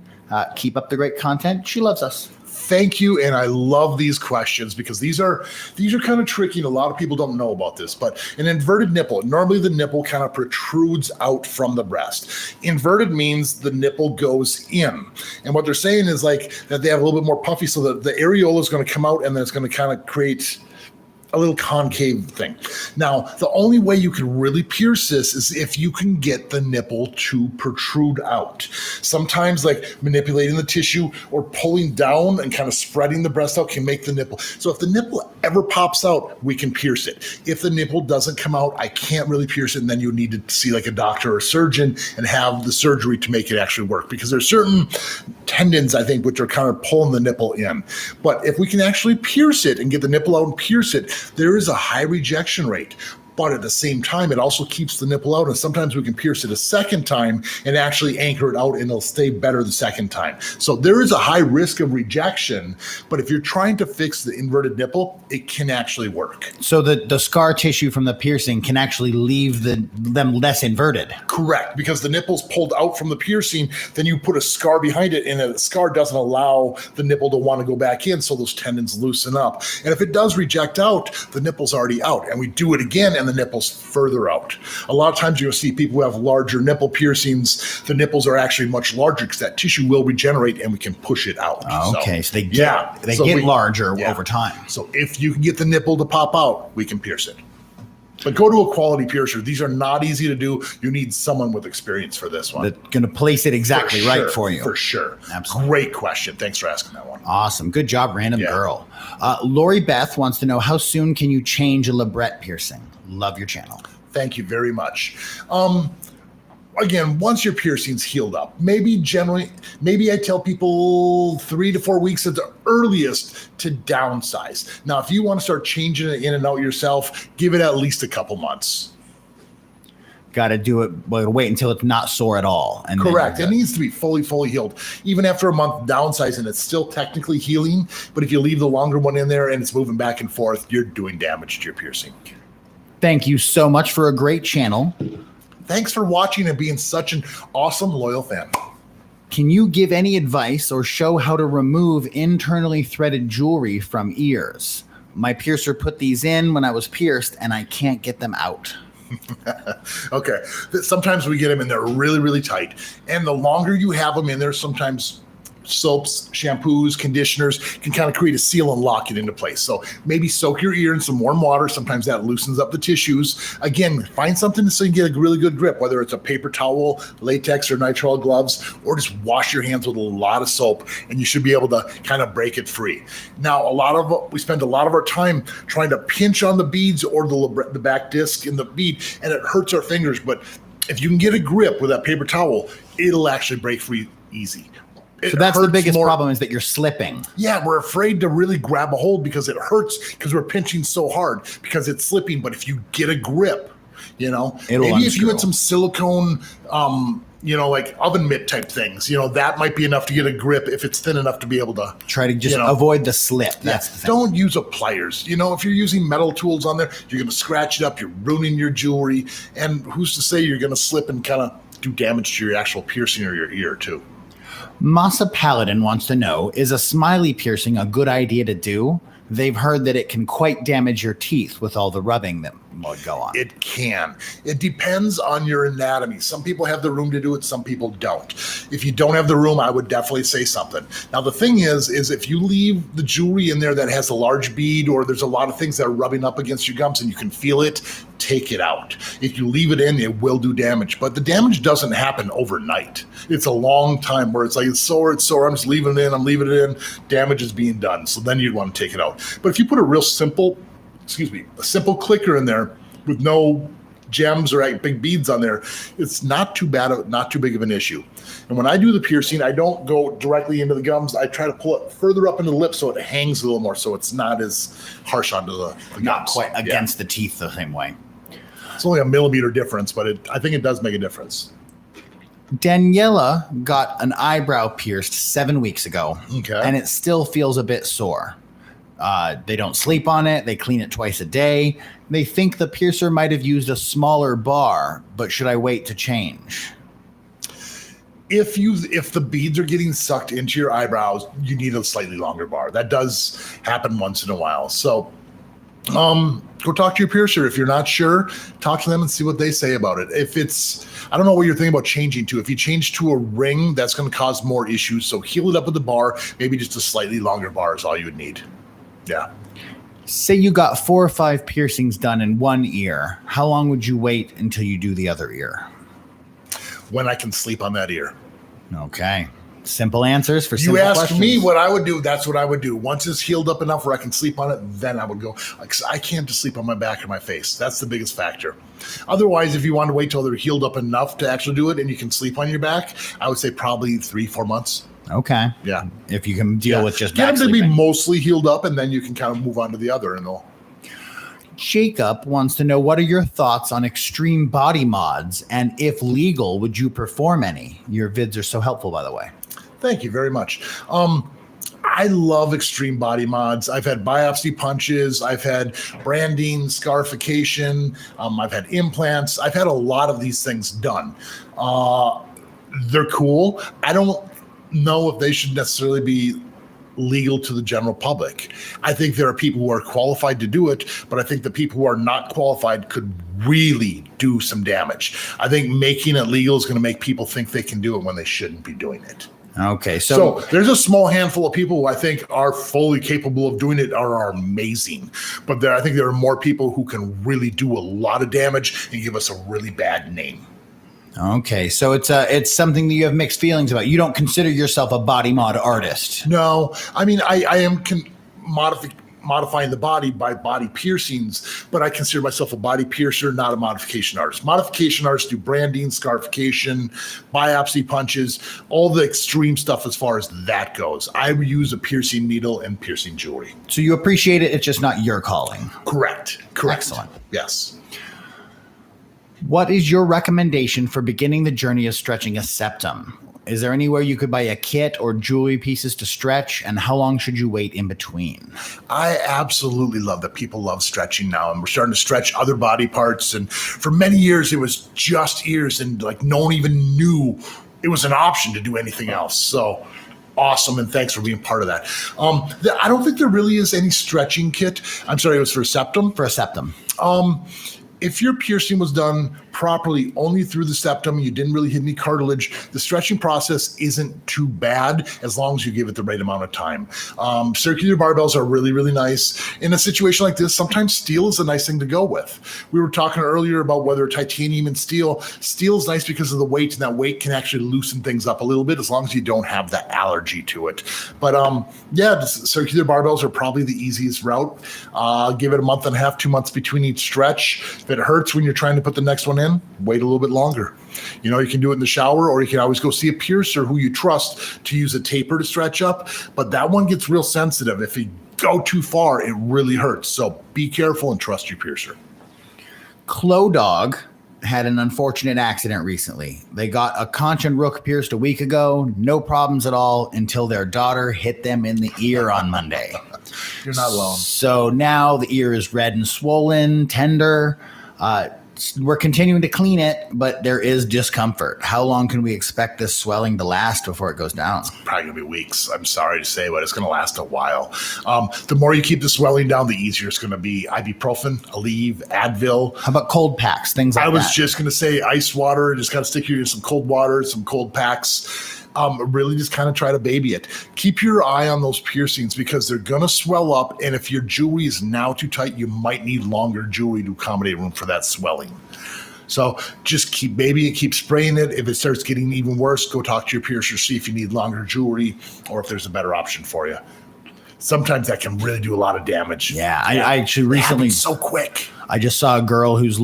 Keep up the great content. She loves us. Thank you, and I love these questions because these are kind of tricky, and a lot of people don't know about this. But an inverted nipple, normally the nipple kind of protrudes out from the breast. Inverted means the nipple goes in, and what they're saying is like that they have a little bit more puffy, so that the areola is going to come out, and then it's going to kind of create a little concave thing. Now, the only way you can really pierce this is if you can get the nipple to protrude out. Sometimes like manipulating the tissue or pulling down and kind of spreading the breast out can make the nipple. So if the nipple ever pops out, we can pierce it. If the nipple doesn't come out, I can't really pierce it, and then you need to see like a doctor or a surgeon and have the surgery to make it actually work, because there's certain tendons, I think, which are kind of pulling the nipple in. But if we can actually pierce it and get the nipple out and pierce it, there is a high rejection rate. But at the same time, it also keeps the nipple out, and sometimes we can pierce it a second time and actually anchor it out, and it'll stay better the second time. So there is a high risk of rejection, but if you're trying to fix the inverted nipple, it can actually work. So the scar tissue from the piercing can actually leave them less inverted. Correct, because the nipple's pulled out from the piercing, then you put a scar behind it, and the scar doesn't allow the nipple to want to go back in, so those tendons loosen up. And if it does reject out, the nipple's already out, and we do it again, and the nipple's further out. A lot of times you'll see people who have larger nipple piercings, the nipples are actually much larger because that tissue will regenerate and we can push it out. Okay, so they get larger over time. So if you can get the nipple to pop out, we can pierce it. But go to a quality piercer. These are not easy to do. You need someone with experience for this one. That's going to place it exactly right for you. For sure. Absolutely. Great question. Thanks for asking that one. Awesome. Good job, Random Girl. Lori Beth wants to know, how soon can you change a Lebrette piercing? Love your channel. Thank you very much. Again, once your piercing's healed up, maybe I tell people 3 to 4 weeks at the earliest to downsize. Now, if you want to start changing it in and out yourself, give it at least a couple months. Got to do it, wait until it's not sore at all. And correct. It needs to be fully healed. Even after a month downsizing, it's still technically healing. But if you leave the longer one in there and it's moving back and forth, you're doing damage to your piercing. Thank you so much for a great channel. Thanks for watching and being such an awesome, loyal fan. Can you give any advice or show how to remove internally threaded jewelry from ears? My piercer put these in when I was pierced, and I can't get them out. Okay. Sometimes we get them in there really, really tight. And the longer you have them in there, sometimes soaps, shampoos, conditioners can kind of create a seal and lock it into place. So maybe soak your ear in some warm water. Sometimes that loosens up the tissues. Again, find something so you can get a really good grip, whether it's a paper towel, latex or nitrile gloves, or just wash your hands with a lot of soap, and you should be able to kind of break it free. Now, we spend a lot of our time trying to pinch on the beads or the back disc in the bead, and it hurts our fingers. But if you can get a grip with that paper towel, it'll actually break free easy. So that's the biggest problem, is that you're slipping. Yeah, we're afraid to really grab a hold because it hurts, because we're pinching so hard because it's slipping. But if you get a grip, maybe if you had some silicone, like oven mitt type things, that might be enough to get a grip if it's thin enough to be able to try to just avoid the slip. That's the thing. Don't use a pliers. If you're using metal tools on there, you're going to scratch it up. You're ruining your jewelry. And who's to say you're going to slip and kind of do damage to your actual piercing or your ear too? Masa Paladin wants to know, is a smiley piercing a good idea to do? They've heard that it can quite damage your teeth with all the rubbing that would go on. It can. It depends on your anatomy. Some people have the room to do it. Some people don't. If you don't have the room, I would definitely say something. Now, the thing is if you leave the jewelry in there that has a large bead, or there's a lot of things that are rubbing up against your gums and you can feel it, take it out. If you leave it in, it will do damage. But the damage doesn't happen overnight. It's a long time where it's like, it's sore, I'm just leaving it in, damage is being done. So then you'd want to take it out. But if you put a simple clicker in there with no gems or big beads on there, it's not too bad, not too big of an issue. And when I do the piercing, I don't go directly into the gums. I try to pull it further up into the lip so it hangs a little more, so it's not as harsh onto the gums. Not quite against the teeth the same way. It's only a millimeter difference, but I think it does make a difference. Daniela got an eyebrow pierced 7 weeks ago, and it still feels a bit sore. They don't sleep on it. They clean it twice a day. They think the piercer might have used a smaller bar, but should I wait to change? If the beads are getting sucked into your eyebrows, you need a slightly longer bar. That does happen once in a while. So go talk to your piercer. If you're not sure, talk to them and see what they say about it. I don't know what you're thinking about changing to. If you change to a ring, that's going to cause more issues. So heal it up with the bar. Maybe just a slightly longer bar is all you would need. Yeah. Say you got 4 or 5 piercings done in one ear. How long would you wait until you do the other ear? When I can sleep on that ear. Okay. Simple answers for simple questions. You asked me what I would do. That's what I would do. Once it's healed up enough where I can sleep on it, then I would go. I can't just sleep on my back or my face. That's the biggest factor. Otherwise, if you want to wait till they're healed up enough to actually do it and you can sleep on your back, I would say probably 3-4 months. Okay. Yeah. If you can deal with just get back them to sleeping. be mostly healed up, and then you can kind of move on to the other and all. Jacob wants to know, what are your thoughts on extreme body mods, and if legal, would you perform any? Your vids are so helpful, by the way. Thank you very much. I love extreme body mods. I've had biopsy punches. I've had branding, scarification. I've had implants. I've had a lot of these things done. They're cool. I don't know if they should necessarily be legal to the general public. I think there are people who are qualified to do it, but I think the people who are not qualified could really do some damage. I think making it legal is going to make people think they can do it when they shouldn't be doing it. Okay, so there's a small handful of people who I think are fully capable of doing it, are amazing. But I think there are more people who can really do a lot of damage and give us a really bad name. Okay, so it's something that you have mixed feelings about. You don't consider yourself a body mod artist. No, I mean, I am modifying the body by body piercings, but I consider myself a body piercer, not a modification artist. Modification artists do branding, scarification, biopsy punches, all the extreme stuff as far as that goes. I use a piercing needle and piercing jewelry. So you appreciate it, it's just not your calling. Correct. Excellent. Yes. What is your recommendation for beginning the journey of stretching a septum? Is there anywhere you could buy a kit or jewelry pieces to stretch, and how long should you wait in between? I absolutely love that people love stretching now, and we're starting to stretch other body parts. And for many years, it was just ears, and like no one even knew it was an option to do anything else. So awesome, and thanks for being part of that. I don't think there really is any stretching kit. I'm sorry, it was for septum? For a septum. If your piercing was done properly only through the septum, you didn't really hit any cartilage, the stretching process isn't too bad as long as you give it the right amount of time. Circular barbells are really, really nice. In a situation like this, sometimes steel is a nice thing to go with. We were talking earlier about whether titanium and steel. Steel is nice because of the weight, and that weight can actually loosen things up a little bit as long as you don't have the allergy to it. But circular barbells are probably the easiest route. Give it a month and a half, 2 months between each stretch. If it hurts when you're trying to put the next one in, wait a little bit longer. You can do it in the shower, or you can always go see a piercer who you trust to use a taper to stretch up. But that one gets real sensitive. If you go too far, it really hurts. So be careful and trust your piercer. Clo Dog had an unfortunate accident recently. They got a conch and rook pierced a week ago. No problems at all until their daughter hit them in the ear on Monday. You're not alone. So now the ear is red and swollen, tender. We're continuing to clean it, but there is discomfort. How long can we expect this swelling to last before it goes down? Probably gonna be weeks. I'm sorry to say, but it's gonna last a while. The more you keep the swelling down, the easier it's gonna be. Ibuprofen, Aleve, Advil. How about cold packs, things like that? I was just gonna say ice water. Just gotta stick you in some cold water, some cold packs. Really just kind of try to baby it. Keep your eye on those piercings because they're going to swell up. And if your jewelry is now too tight, you might need longer jewelry to accommodate room for that swelling. So just keep babying it, keep spraying it. If it starts getting even worse, go talk to your piercer, see if you need longer jewelry or if there's a better option for you. Sometimes that can really do a lot of damage. Yeah, I actually recently so quick. I just saw a girl who's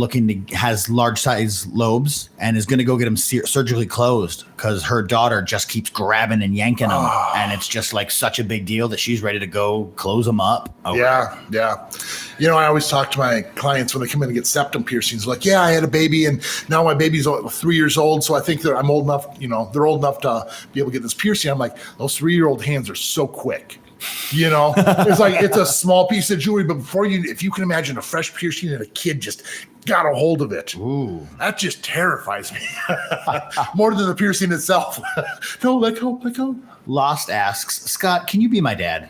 has large size lobes and is going to go get them surgically closed because her daughter just keeps grabbing and yanking them. And it's just like such a big deal that she's ready to go close them up. Yeah. I always talk to my clients when they come in to get septum piercings. Like, yeah, I had a baby and now my baby's 3 years old. So I think I'm old enough, they're old enough to be able to get this piercing. I'm like, those 3-year-old hands are so quick. It's like it's a small piece of jewelry, but if you can imagine a fresh piercing and a kid just got a hold of it, ooh, that just terrifies me more than the piercing itself. No, let go. Lost asks, Scott, can you be my dad?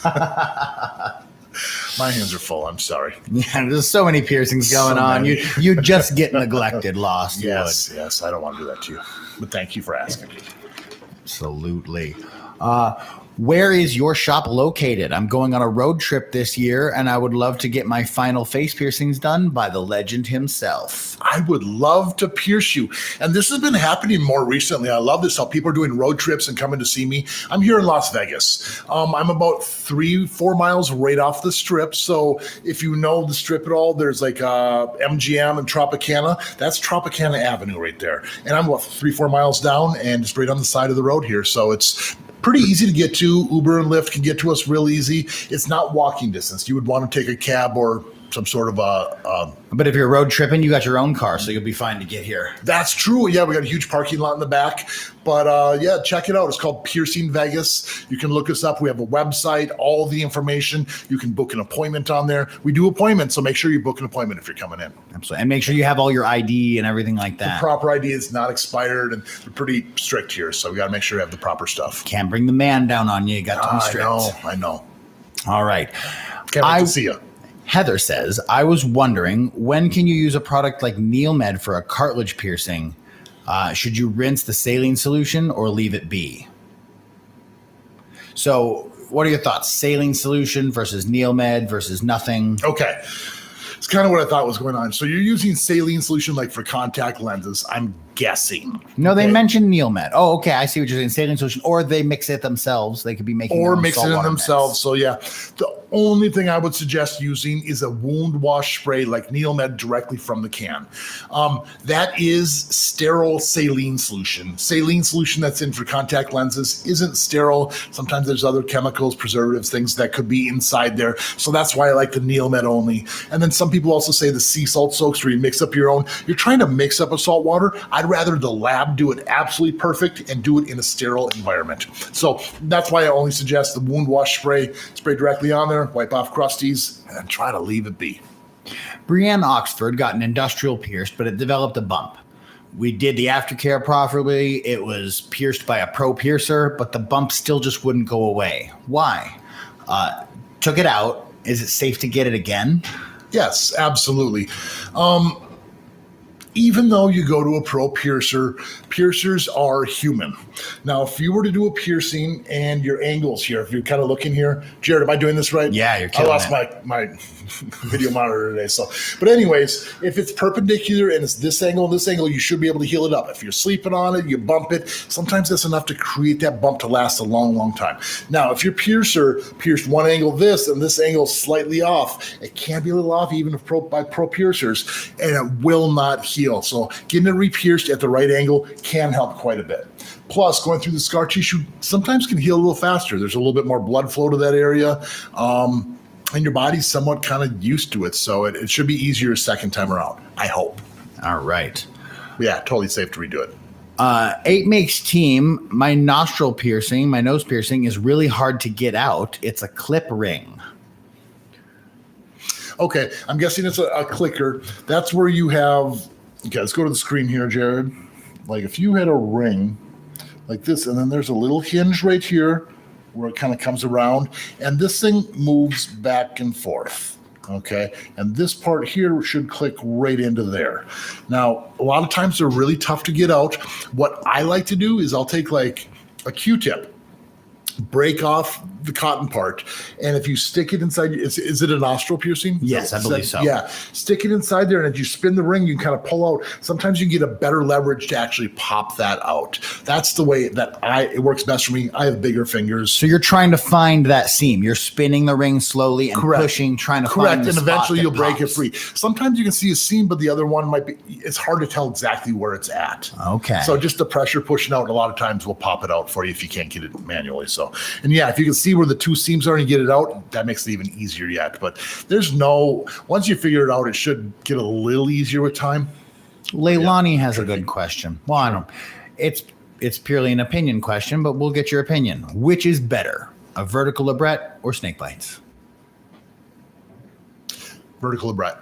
My hands are full. I'm sorry. Yeah, there's so many piercings going on. You just get neglected, Lost. Yes. I don't want to do that to you, but thank you for asking me. Absolutely. Where is your shop located? I'm going on a road trip this year, and I would love to get my final face piercings done by the legend himself. I would love to pierce you. And this has been happening more recently. I love this, how people are doing road trips and coming to see me. I'm here in Las Vegas. I'm about 3-4 miles right off the strip. So if you know the strip at all, there's like MGM and Tropicana. That's Tropicana Avenue right there. And I'm about 3-4 miles down and just right on the side of the road here. So it's pretty easy to get to. Uber and Lyft can get to us real easy. It's not walking distance. You would want to take a cab or some sort of But if you're road tripping, you got your own car, so you'll be fine to get here. That's true. Yeah, we got a huge parking lot in the back. But check it out. It's called Piercing Vegas. You can look us up. We have a website, all the information. You can book an appointment on there. We do appointments, so make sure you book an appointment if you're coming in. Absolutely. And make sure you have all your ID and everything like that. The proper ID is not expired, and we're pretty strict here, so we got to make sure you have the proper stuff. Can't bring the man down on you. You got to be strict. I know. All right. Can't wait to see you. Heather says, I was wondering, when can you use a product like Neilmed for a cartilage piercing? Should you rinse the saline solution or leave it be? So what are your thoughts? Saline solution versus Neilmed versus nothing? Okay. It's kind of what I thought was going on. So you're using saline solution like for contact lenses, I'm guessing. No, they mentioned Neilmed. Oh, okay. I see what you're saying. Saline solution, or they mix it themselves. They could be making or mix it in themselves. Mix. So yeah, the only thing I would suggest using is a wound wash spray like Neilmed directly from the can. That is sterile saline solution. Saline solution that's in for contact lenses isn't sterile. Sometimes there's other chemicals, preservatives, things that could be inside there. So that's why I like the Neilmed only. And then some people also say the sea salt soaks where you mix up your own. You're trying to mix up a salt water. I'd rather the lab do it absolutely perfect and do it in a sterile environment. So that's why I only suggest the wound wash spray directly on there, wipe off crusties, and try to leave it be. Brianne Oxford got an industrial pierced, but it developed a bump. We did the aftercare properly. It was pierced by a pro piercer, but the bump still just wouldn't go away. Why? Took it out. Is it safe to get it again? Yes, absolutely. Even though you go to a pro piercer, piercers are human. Now, if you were to do a piercing and your angles here, if you're kind of looking here, Jared, am I doing this right? Yeah, you're killing it. I lost my video monitor today. So, but anyways, if it's perpendicular and it's this angle and this angle, you should be able to heal it up. If you're sleeping on it, you bump it. Sometimes that's enough to create that bump to last a long, long time. Now, if your piercer pierced one angle this and this angle slightly off, it can be a little off even if by pro piercers, and it will not heal. So getting it re-pierced at the right angle can help quite a bit. Plus, going through the scar tissue sometimes can heal a little faster. There's a little bit more blood flow to that area. And your body's somewhat kind of used to it. So it should be easier a second time around, I hope. All right. Yeah, totally safe to redo it. 8 makes team. My nostril piercing, my nose piercing is really hard to get out. It's a clip ring. Okay, I'm guessing it's a clicker. That's where you have, okay, let's go to the screen here, Jared. Like if you had a ring like this, and then there's a little hinge right here where it kind of comes around, and this thing moves back and forth, okay? And this part here should click right into there. Now, a lot of times they're really tough to get out. What I like to do is I'll take like a Q-tip, break off the cotton part, and if you stick it inside, is it a nostril piercing? Yes, I believe so. Yeah, stick it inside there, and as you spin the ring, you can kind of pull out. Sometimes you get a better leverage to actually pop that out. That's the way that it works best for me. I have bigger fingers. So you're trying to find that seam. You're spinning the ring slowly and pushing, trying to find the and eventually you'll break it pops. free. Sometimes you can see a seam, but the other one might be, it's hard to tell exactly where it's at. Okay. So just the pressure pushing out a lot of times will pop it out for you if you can't get it manually. So, and yeah, if you can see where the two seams are and you get it out, that makes it even easier yet. But once you figure it out, it should get a little easier with time. Leilani has a good question. Well, I don't. It's purely an opinion question, but we'll get your opinion. Which is better, a vertical Lebrette or snake bites? Vertical Lebrette.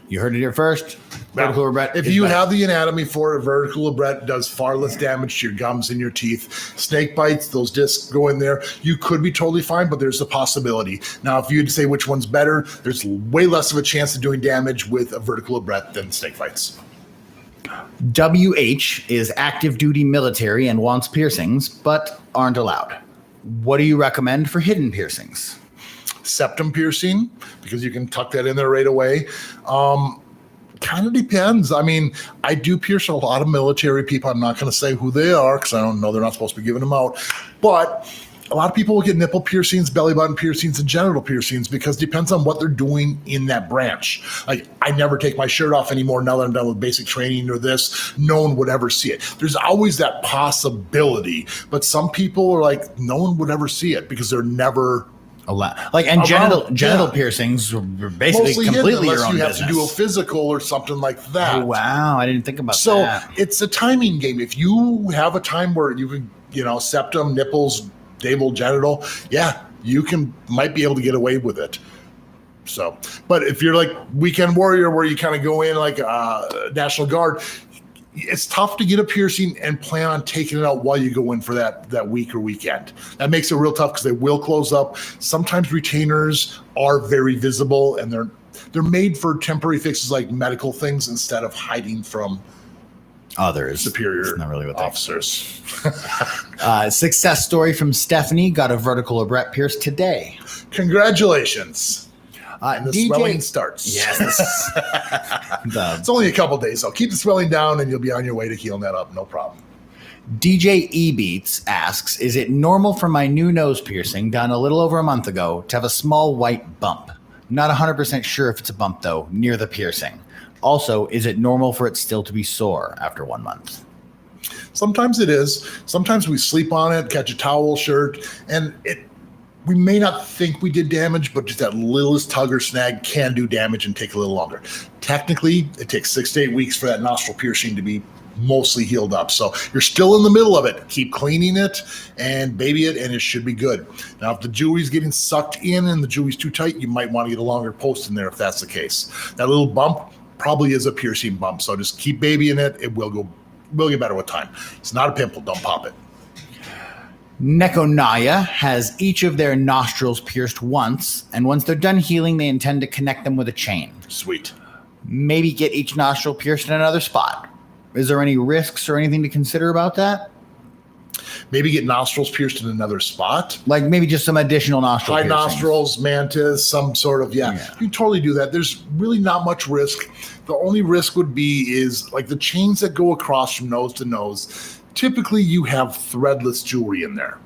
You heard it here first. Vertical Lebrette. If you have the anatomy for it, vertical Lebrette does far less damage to your gums and your teeth. Snake bites, those discs go in there. You could be totally fine, but there's a possibility. Now, if you had to say which one's better, there's way less of a chance of doing damage with a vertical Lebrette than snake bites. WH is active duty military and wants piercings, but aren't allowed. What do you recommend for hidden piercings? Septum piercing, because you can tuck that in there right away. Kind of depends. I mean, I do pierce a lot of military people. I'm not going to say who they are because I don't know. They're not supposed to be giving them out. But a lot of people will get nipple piercings, belly button piercings, and genital piercings because it depends on what they're doing in that branch. Like, I never take my shirt off anymore now that I'm done with basic training or this. No one would ever see it. There's always that possibility. But some people are like, no one would ever see it because they're never... genital piercings are basically mostly completely your unless own you have business. to do a physical or something like that. Oh, wow, I didn't think about that. So it's a timing game. If you have a time where you can, septum, nipples, navel, genital, yeah, you might be able to get away with it. So, but if you're like weekend warrior where you kind of go in like National Guard, it's tough to get a piercing and plan on taking it out while you go in for that week or weekend. That makes it real tough because they will close up. Sometimes retainers are very visible and they're made for temporary fixes like medical things instead of hiding from others. Superior not really what officers. Success story from Stephanie, got a vertical Lebrette pierce today. Congratulations. And the DJ swelling starts. Yes. It's only a couple days, so keep the swelling down and you'll be on your way to healing that up. No problem. DJ Ebeats asks, is it normal for my new nose piercing done a little over a month ago to have a small white bump? Not 100% sure if it's a bump, though, near the piercing. Also, is it normal for it still to be sore after 1 month? Sometimes it is. Sometimes we sleep on it, catch a towel, shirt, and we may not think we did damage, but just that littlest tug or snag can do damage and take a little longer. Technically, it takes 6 to 8 weeks for that nostril piercing to be mostly healed up. So you're still in the middle of it. Keep cleaning it and baby it, and it should be good. Now, if the jewelry's getting sucked in and the jewelry's too tight, you might want to get a longer post in there if that's the case. That little bump, probably is a piercing bump. So just keep babying it. It will get better with time. It's not a pimple. Don't pop it. Nekonaya has each of their nostrils pierced once, and once they're done healing, they intend to connect them with a chain. Sweet. Maybe get each nostril pierced in another spot. Is there any risks or anything to consider about that? Maybe get nostrils pierced in another spot. Like maybe just some additional nostril High piercings. nostrils, mantis, some sort of, yeah. You can totally do that. There's really not much risk. The only risk would be is like the chains that go across from nose to nose. Typically you have threadless jewelry in there.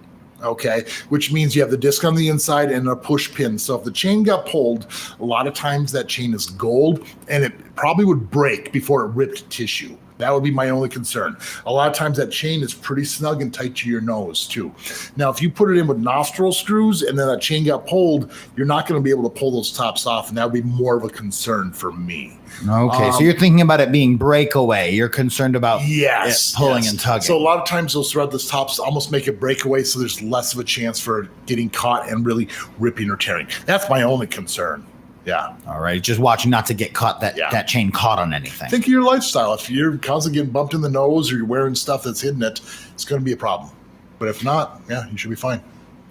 Okay, which means you have the disc on the inside and a push pin. So if the chain got pulled, a lot of times that chain is gold and it probably would break before it ripped tissue. That would be my only concern. A lot of times that chain is pretty snug and tight to your nose too. Now, if you put it in with nostril screws and then that chain got pulled, you're not going to be able to pull those tops off, and that would be more of a concern for me. Okay, so you're thinking about it being breakaway. You're concerned about it pulling and tugging. So a lot of times those threadless tops almost make it breakaway, so there's less of a chance for getting caught and really ripping or tearing. That's my only concern. Yeah. All right. Just watching not to get caught, that chain caught on anything. Think of your lifestyle. If you're constantly getting bumped in the nose or you're wearing stuff that's hidden it, it's going to be a problem. But if not, yeah, you should be fine.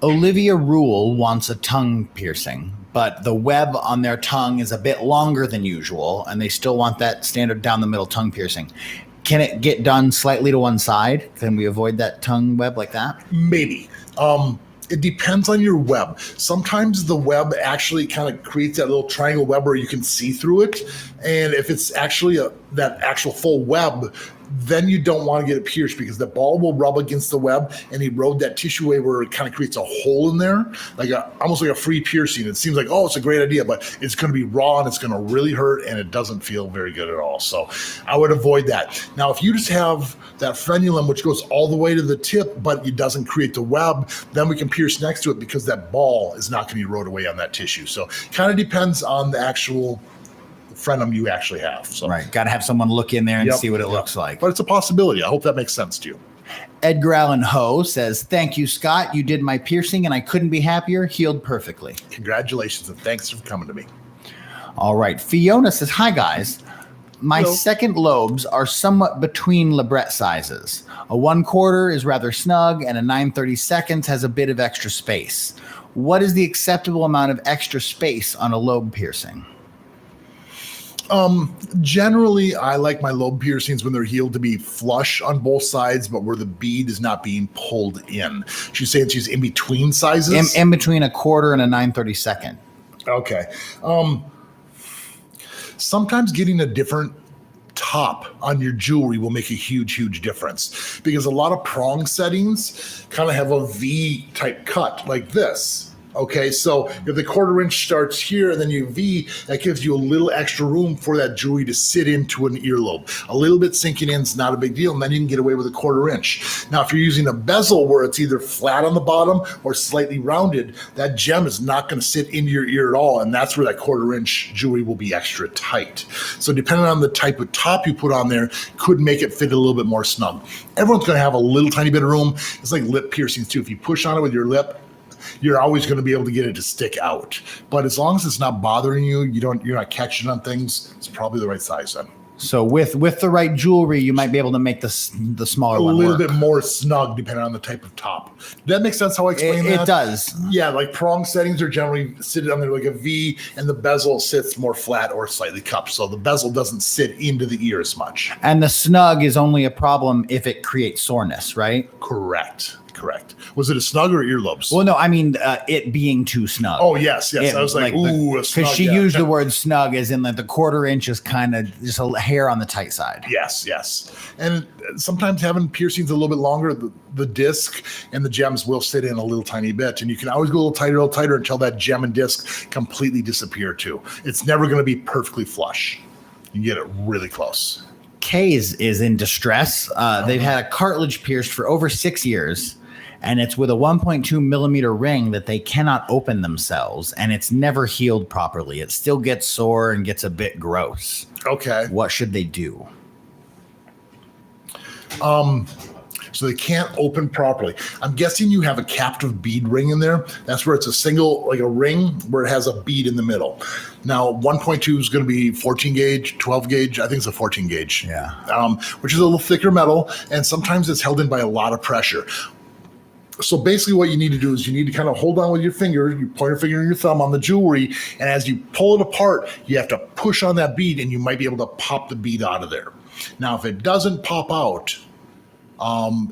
Olivia Rule wants a tongue piercing, but the web on their tongue is a bit longer than usual, and they still want that standard down the middle tongue piercing. Can it get done slightly to one side? Can we avoid that tongue web like that? Maybe. It depends on your web. Sometimes the web actually kind of creates that little triangle web where you can see through it. And if it's actually that actual full web, then you don't want to get it pierced because the ball will rub against the web and erode that tissue away where it kind of creates a hole in there, like almost like a free piercing. It seems like, oh, it's a great idea, but it's going to be raw and it's going to really hurt and it doesn't feel very good at all. So I would avoid that. Now, if you just have that frenulum, which goes all the way to the tip, but it doesn't create the web, then we can pierce next to it because that ball is not going to erode away on that tissue. So kind of depends on the actual frenum you actually have. So. Right. Got to have someone look in there and see what it looks like. But it's a possibility. I hope that makes sense to you. Edgar Allan Ho says, "Thank you, Scott. You did my piercing and I couldn't be happier. Healed perfectly." Congratulations and thanks for coming to me. All right. Fiona says, "Hi, guys. My second lobes are somewhat between Lebrette sizes. A 1/4 is rather snug and a 9/32 has a bit of extra space. What is the acceptable amount of extra space on a lobe piercing?" Generally, I like my lobe piercings when they're healed to be flush on both sides, but where the bead is not being pulled in. She's saying she's in between sizes? In between a 1/4 and a 9/32. Okay. Sometimes getting a different top on your jewelry will make a huge difference because a lot of prong settings kind of have a V type cut like this. Okay, so if the 1/4 inch starts here and then you V, that gives you a little extra room for that jewelry to sit into an earlobe. A little bit sinking in is not a big deal, and then you can get away with a 1/4 inch. Now, if you're using a bezel where it's either flat on the bottom or slightly rounded, that gem is not going to sit into your ear at all, and that's where that 1/4 inch jewelry will be extra tight. So depending on the type of top you put on there, could make it fit a little bit more snug. Everyone's going to have a little tiny bit of room. It's like lip piercings too. If you push on it with your lip, you're always going to be able to get it to stick out. But as long as it's not bothering you, you're not catching on things, it's probably the right size then. So with the right jewelry, you might be able to make the smaller one a little work. Bit more snug depending on the type of top. Does that make sense how I explain that? It does. Yeah, like prong settings are generally sitting on there like a V, and the bezel sits more flat or slightly cupped. So the bezel doesn't sit into the ear as much. And the snug is only a problem if it creates soreness, right? Correct. Was it a snug or earlobes? Well, no, I mean it being too snug. Oh, yes. I was like ooh, a snug. Because she used the word snug as in like the 1/4 inch is kind of just a hair on the tight side. Yes. And sometimes having piercings a little bit longer, the disc and the gems will sit in a little tiny bit. And you can always go a little tighter until that gem and disc completely disappear too. It's never going to be perfectly flush. You can get it really close. Kay is in distress. They've had a cartilage pierced for over 6 years. And it's with a 1.2 millimeter ring that they cannot open themselves, and it's never healed properly. It still gets sore and gets a bit gross. Okay. What should they do? so they can't open properly. I'm guessing you have a captive bead ring in there. That's where it's a single, like a ring where it has a bead in the middle. Now, 1.2 is going to be 14 gauge, 12 gauge. I think it's a 14 gauge. Yeah. Which is a little thicker metal, and sometimes it's held in by a lot of pressure. So basically what you need to do is you need to kind of hold on with your finger, your pointer finger and your thumb on the jewelry, and as you pull it apart, you have to push on that bead, and you might be able to pop the bead out of there. Now, if it doesn't pop out,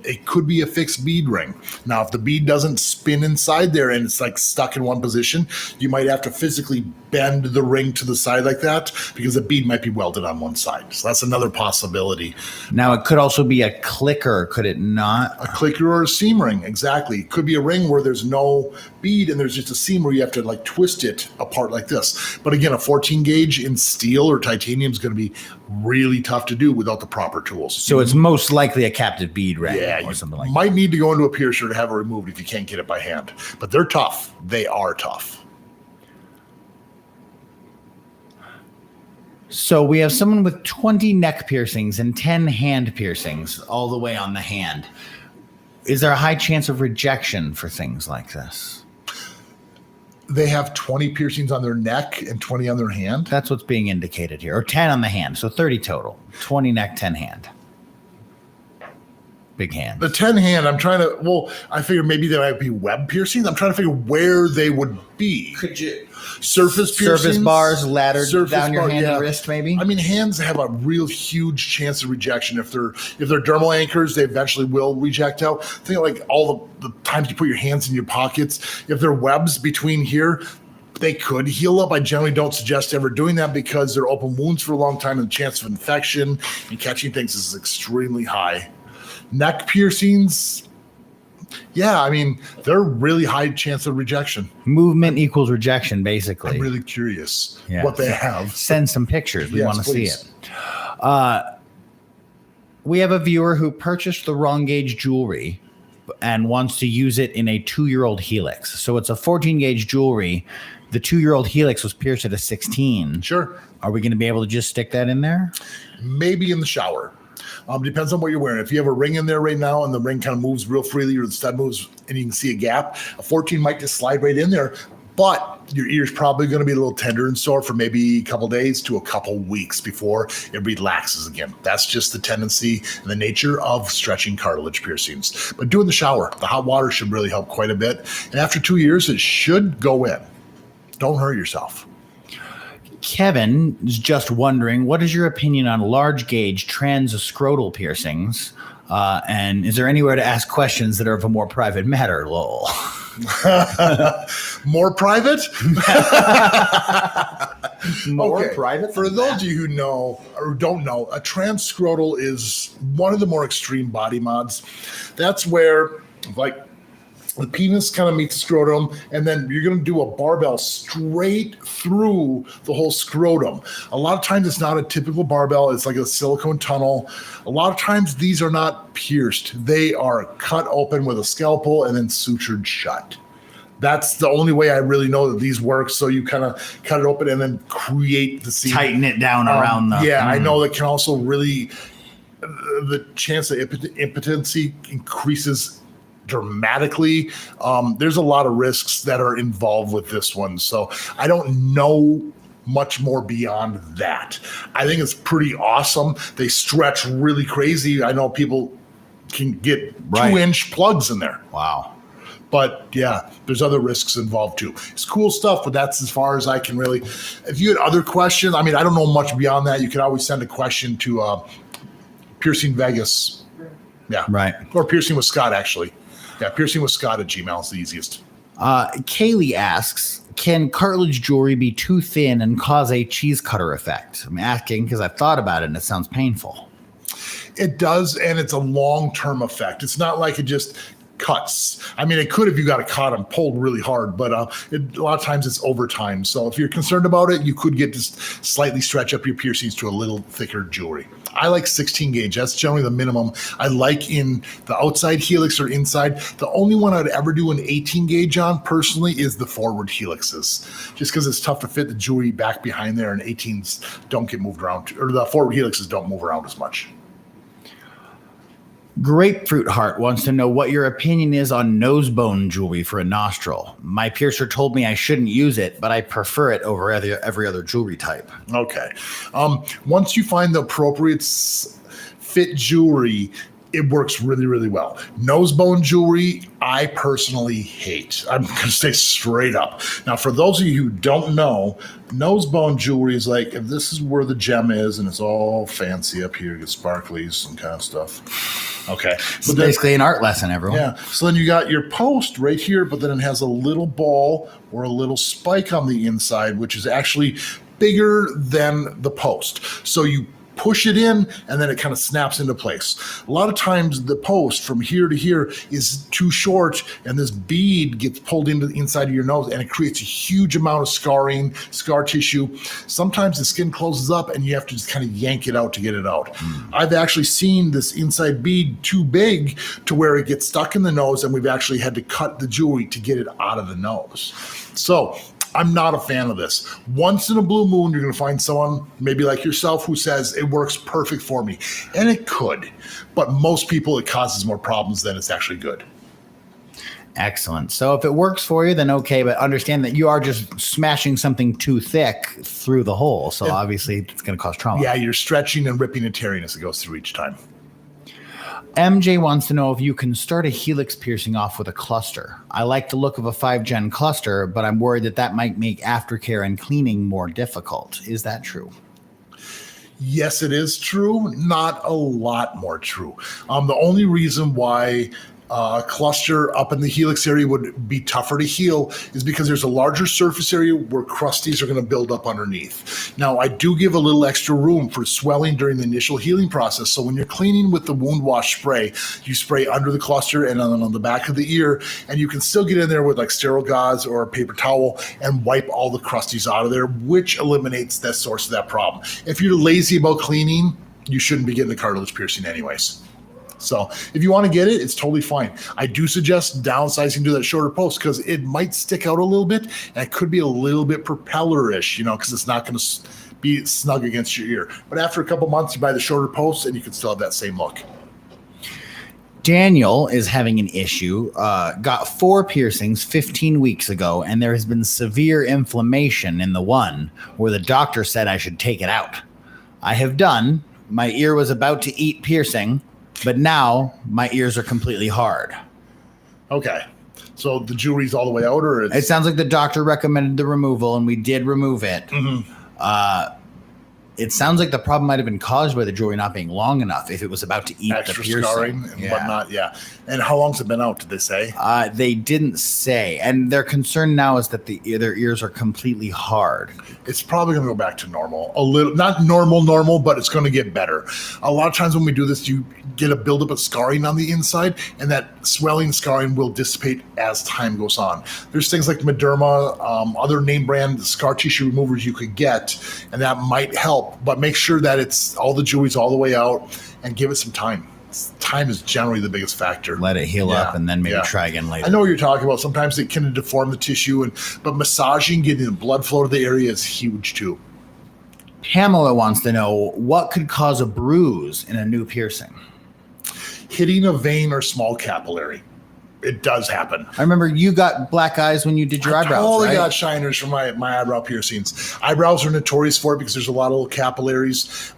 it could be a fixed bead ring. Now, if the bead doesn't spin inside there and it's like stuck in one position, you might have to physically bend the ring to the side like that because the bead might be welded on one side. So that's another possibility. Now, it could also be a clicker, could it not? A clicker or a seam ring, exactly. It could be a ring where there's no bead and there's just a seam where you have to like twist it apart like this. But again, a 14 gauge in steel or titanium is going to be really tough to do without the proper tools. So it's most likely a captive bead ring or something like that. Might need to go into a piercer to have it removed if you can't get it by hand. But they're tough. They are tough. So we have someone with 20 neck piercings and 10 hand piercings all the way on the hand. Is there a high chance of rejection for things like this? They have 20 piercings on their neck and 20 on their hand? That's what's being indicated here. Or 10 on the hand. So 30 total. 20 neck, 10 hand. Big hand. The 10 hand, I'm trying to, I figure maybe they might be web piercings. I'm trying to figure where they would be. Could you? Surface piercings? Surface bars laddered down your hand and wrist, maybe? I mean, hands have a real huge chance of rejection. If they're dermal anchors, they eventually will reject out. Think of like all the times you put your hands in your pockets. If they're webs between here, they could heal up. I generally don't suggest ever doing that because they're open wounds for a long time and the chance of infection and catching things is extremely high. Neck piercings, yeah, I mean, they're really high chance of rejection. Movement equals rejection, basically. I'm really curious what they have. Send some pictures. We want to see it. We have a viewer who purchased the wrong gauge jewelry and wants to use it in a 2-year-old Helix. So it's a 14 gauge jewelry. The 2-year-old Helix was pierced at a 16. Sure. Are we going to be able to just stick that in there? Maybe in the shower. Depends on what you're wearing. If you have a ring in there right now and the ring kind of moves real freely or the stud moves and you can see a gap, a 14 might just slide right in there, but your ear's probably going to be a little tender and sore for maybe a couple days to a couple weeks before it relaxes again. That's just the tendency and the nature of stretching cartilage piercings. But do it in the shower. The hot water should really help quite a bit. And after 2 years, it should go in. Don't hurt yourself. Kevin is just wondering, what is your opinion on large gauge scrotal piercings? And is there anywhere to ask questions that are of a more private matter? Lol. More private? More private? For those of you who know or don't know, a scrotal is one of the more extreme body mods. That's where, like, the penis kind of meets the scrotum, and then you're going to do a barbell straight through the whole scrotum. A lot of times it's not a typical barbell. It's like a silicone tunnel. A lot of times these are not pierced. They are cut open with a scalpel and then sutured shut. That's the only way I really know that these work. So you kind of cut it open and then create the seam. Tighten it down around the... Yeah, I know that can also really... The chance of impotency increases dramatically. There's a lot of risks that are involved with this one. So I don't know much more beyond that. I think it's pretty awesome. They stretch really crazy. I know people can get 2-inch plugs in there. Wow. But yeah, there's other risks involved too. It's cool stuff, but that's as far as I can really. If you had other questions, I mean, I don't know much beyond that. You can always send a question to Piercing Vegas. Yeah. Right. Or Piercing with Scott, actually. Yeah, Piercing with Scott at Gmail is the easiest. Kaylee asks, can cartilage jewelry be too thin and cause a cheese cutter effect? I'm asking because I've thought about it and it sounds painful. It does, and it's a long-term effect. It's not like it just cuts. I mean, it could if you got it caught and pulled really hard, but a lot of times it's over time. So if you're concerned about it, you could get to slightly stretch up your piercings to a little thicker jewelry. I like 16 gauge. That's generally the minimum. I like in the outside helix or inside. The only one I'd ever do an 18 gauge on personally is the forward helixes, just because it's tough to fit the jewelry back behind there, and 18s don't get moved around, or the forward helixes don't move around as much. Grapefruit Heart wants to know what your opinion is on nosebone jewelry for a nostril. My piercer told me I shouldn't use it, but I prefer it over every other jewelry type. Okay. Once you find the appropriate fit jewelry, it works really, really well. Nosebone jewelry, I personally hate. I'm going to say straight up. Now, for those of you who don't know, nosebone jewelry is like, if this is where the gem is and it's all fancy up here, you get sparklies and kind of stuff. Okay. It's basically an art lesson, everyone. Yeah. So then you got your post right here, but then it has a little ball or a little spike on the inside, which is actually bigger than the post. So you push it in and then it kind of snaps into place. A lot of times the post from here to here is too short and this bead gets pulled into the inside of your nose and it creates a huge amount of scar tissue. Sometimes the skin closes up and you have to just kind of yank it out to get it out. I've actually seen this inside bead too big to where it gets stuck in the nose and we've actually had to cut the jewelry to get it out of the nose. So I'm not a fan of this. Once in a blue moon, you're going to find someone, maybe like yourself, who says it works perfect for me. And it could. But most people, it causes more problems than it's actually good. Excellent. So if it works for you, then okay. But understand that you are just smashing something too thick through the hole. So obviously, it's going to cause trauma. Yeah, you're stretching and ripping and tearing as it goes through each time. MJ wants to know if you can start a helix piercing off with a cluster. I like the look of a 5-gen cluster, but I'm worried that might make aftercare and cleaning more difficult. Is that true? Yes, it is true. Not a lot more true. The only reason why a cluster up in the helix area would be tougher to heal is because there's a larger surface area where crusties are going to build up underneath. Now, I do give a little extra room for swelling during the initial healing process. So when you're cleaning with the wound wash spray, you spray under the cluster and on the back of the ear, and you can still get in there with like sterile gauze or a paper towel and wipe all the crusties out of there, which eliminates that source of that problem. If you're lazy about cleaning, you shouldn't be getting the cartilage piercing anyways. So if you want to get it, it's totally fine. I do suggest downsizing to that shorter post because it might stick out a little bit and it could be a little bit propeller-ish, because it's not going to be snug against your ear. But after a couple months, you buy the shorter post and you can still have that same look. Daniel is having an issue, got 4 piercings 15 weeks ago, and there has been severe inflammation in the one where the doctor said I should take it out. I have done. My ear was about to eat piercing, but now my ears are completely hard. Okay. So the jewelry's all the way out, or it sounds like the doctor recommended the removal, and we did remove it. Mm-hmm. It sounds like the problem might have been caused by the jewelry not being long enough if it was about to eat extra the piercing. Scarring and whatnot. Yeah. And how long's it been out, did they say? They didn't say. And their concern now is that their ears are completely hard. It's probably going to go back to normal. A little, not normal, but it's going to get better. A lot of times when we do this, you get a buildup of scarring on the inside, and that swelling scarring will dissipate as time goes on. There's things like Mederma, other name brand scar tissue removers you could get, and that might help. But make sure that it's all the jewelry's all the way out and give it some time. Time is generally the biggest factor. Let it heal up and then maybe try again later. I know what you're talking about. Sometimes it can deform the tissue, but massaging, getting the blood flow to the area is huge too. Pamela wants to know what could cause a bruise in a new piercing. Hitting a vein or small capillary. It does happen. I remember you got black eyes when you did your eyebrows. I totally got shiners from my eyebrow piercings. Eyebrows are notorious for it because there's a lot of little capillaries.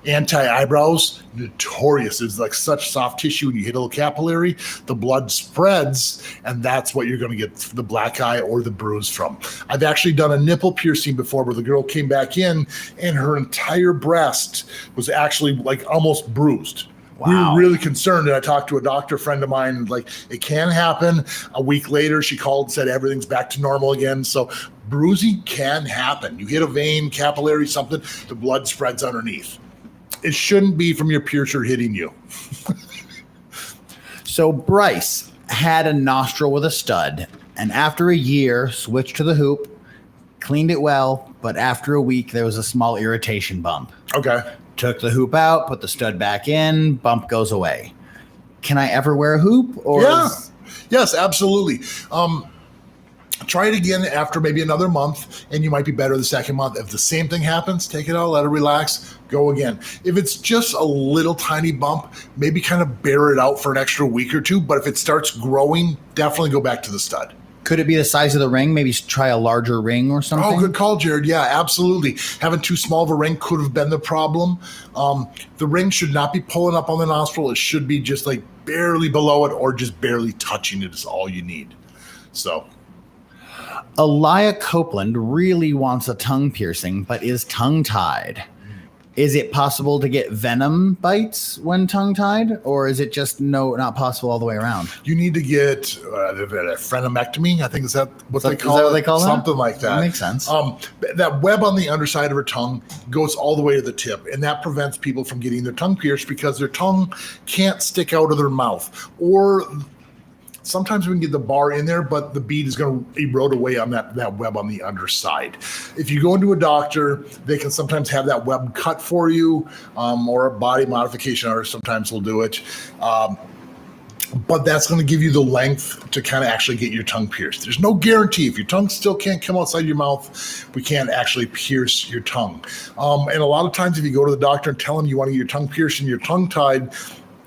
Anti-eyebrows, notorious. It's like such soft tissue. When you hit a little capillary, the blood spreads, and that's what you're going to get the black eye or the bruise from. I've actually done a nipple piercing before where the girl came back in and her entire breast was actually like almost bruised. Wow. We were really concerned, and I talked to a doctor friend of mine, and like, it can happen. A week later, she called and said everything's back to normal again. So bruising can happen. You hit a vein, capillary, something, the blood spreads underneath. It shouldn't be from your piercer hitting you. So Bryce had a nostril with a stud, and after a year, switched to the hoop, cleaned it well, but after a week, there was a small irritation bump. Okay. Took the hoop out, put the stud back in, bump goes away. Can I ever wear a hoop? Or Yes, absolutely. Try it again after maybe another month, and you might be better the second month. If the same thing happens, take it out, let it relax, go again. If it's just a little tiny bump, maybe kind of bear it out for an extra week or two. But if it starts growing, definitely go back to the stud. Could it be the size of the ring? Maybe try a larger ring or something? Oh, good call, Jared. Yeah, absolutely. Having too small of a ring could have been the problem. The ring should not be pulling up on the nostril. It should be just like barely below it or just barely touching it is all you need. So... Elia Copeland really wants a tongue piercing, but is tongue-tied. Is it possible to get venom bites when tongue-tied, or is it just not possible all the way around? You need to get a phrenomectomy. I think is that what they call it? Is that what they call it? Something like that. That makes sense. That web on the underside of her tongue goes all the way to the tip, and that prevents people from getting their tongue pierced because their tongue can't stick out of their mouth. Or sometimes we can get the bar in there, but the bead is going to erode away on that web on the underside. If you go into a doctor, they can sometimes have that web cut for you, or a body modification artist sometimes will do it. But that's going to give you the length to kind of actually get your tongue pierced. There's no guarantee. If your tongue still can't come outside your mouth, we can't actually pierce your tongue. And a lot of times if you go to the doctor and tell them you want to get your tongue pierced and your tongue tied,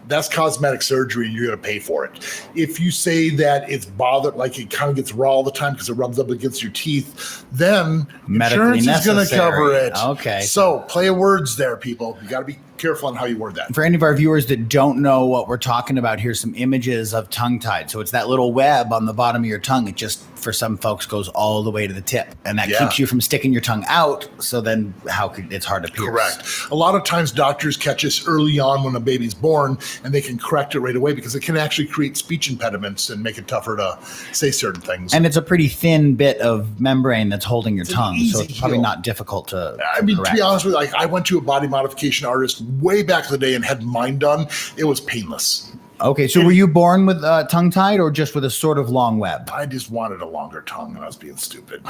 that's cosmetic surgery and you're going to pay for it. If you say that it's bothered, like it kind of gets raw all the time because it rubs up against your teeth, then Medically insurance is going to cover it. Okay. So play of words there, people. You got to be careful on how you word that. For any of our viewers that don't know what we're talking about, here's some images of tongue tied. So it's that little web on the bottom of your tongue. It just, for some folks, goes all the way to the tip, and that keeps you from sticking your tongue out. So then it's hard to pierce. Correct. A lot of times doctors catch us early on when a baby's born, and they can correct it right away because it can actually create speech impediments and make it tougher to say certain things. And it's a pretty thin bit of membrane that's holding your tongue, so it's probably heal. not difficult to to be honest with you, like I went to a body modification artist way back in the day and had mine done. It was painless. Okay, so were you born with tongue tied or just with a sort of long web? I just wanted a longer tongue and I was being stupid.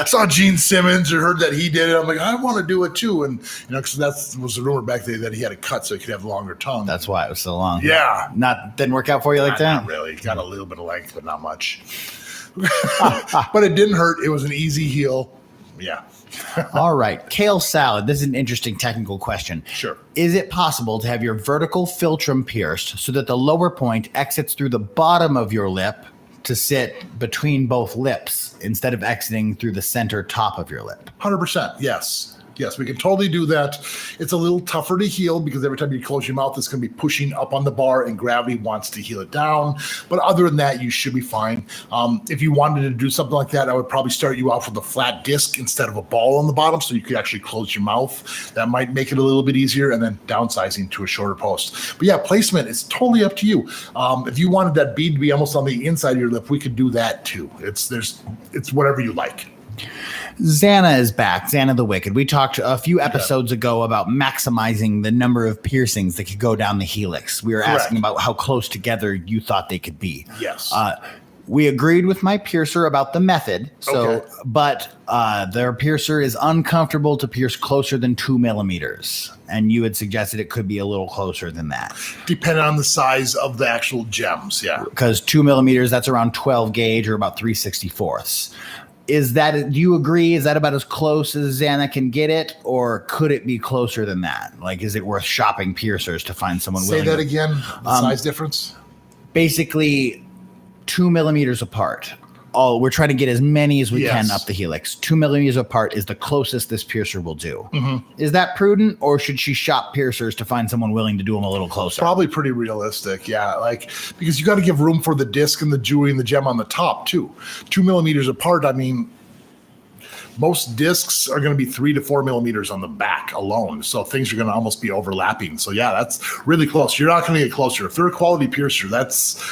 Saw Gene Simmons or heard that he did it. I'm like, I want to do it too. And, because that was the rumor back then that he had a cut so he could have a longer tongue. That's why it was so long. Yeah. Didn't work out for you like that? Not really. Got a little bit of length, but not much. But it didn't hurt. It was an easy heal. Yeah. All right. Kale salad. This is an interesting technical question. Sure. Is it possible to have your vertical philtrum pierced so that the lower point exits through the bottom of your lip to sit between both lips instead of exiting through the center top of your lip? 100%. Yes. Yes, we can totally do that. It's a little tougher to heal because every time you close your mouth, it's going to be pushing up on the bar and gravity wants to heal it down. But other than that, you should be fine. If you wanted to do something like that, I would probably start you off with a flat disc instead of a ball on the bottom so you could actually close your mouth. That might make it a little bit easier, and then downsizing to a shorter post. But yeah, placement is totally up to you. If you wanted that bead to be almost on the inside of your lip, we could do that too. It's whatever you like. Xana is back. Xana the Wicked. We talked a few episodes ago about maximizing the number of piercings that could go down the helix. We were asking about how close together you thought they could be. Yes. We agreed with my piercer about the method. But their piercer is uncomfortable to pierce closer than 2 millimeters. And you had suggested it could be a little closer than that. Depending on the size of the actual gems. Yeah. Because 2 millimeters, that's around 12 gauge or about 3/64. Do you agree? Is that about as close as Xana can get it? Or could it be closer than that? Like, is it worth shopping piercers to find someone willing to? Say that again, the size difference? Basically, 2 millimeters apart. We're trying to get as many as we can up the helix. 2 millimeters apart is the closest this piercer will do. Mm-hmm. Is that prudent, or should she shop piercers to find someone willing to do them a little closer? Probably pretty realistic, yeah. Because you got to give room for the disc and the jewelry and the gem on the top too. 2 millimeters apart. I mean, most discs are going to be 3 to 4 millimeters on the back alone, so things are going to almost be overlapping. So yeah, that's really close. You're not going to get closer. If they're a quality piercer, that's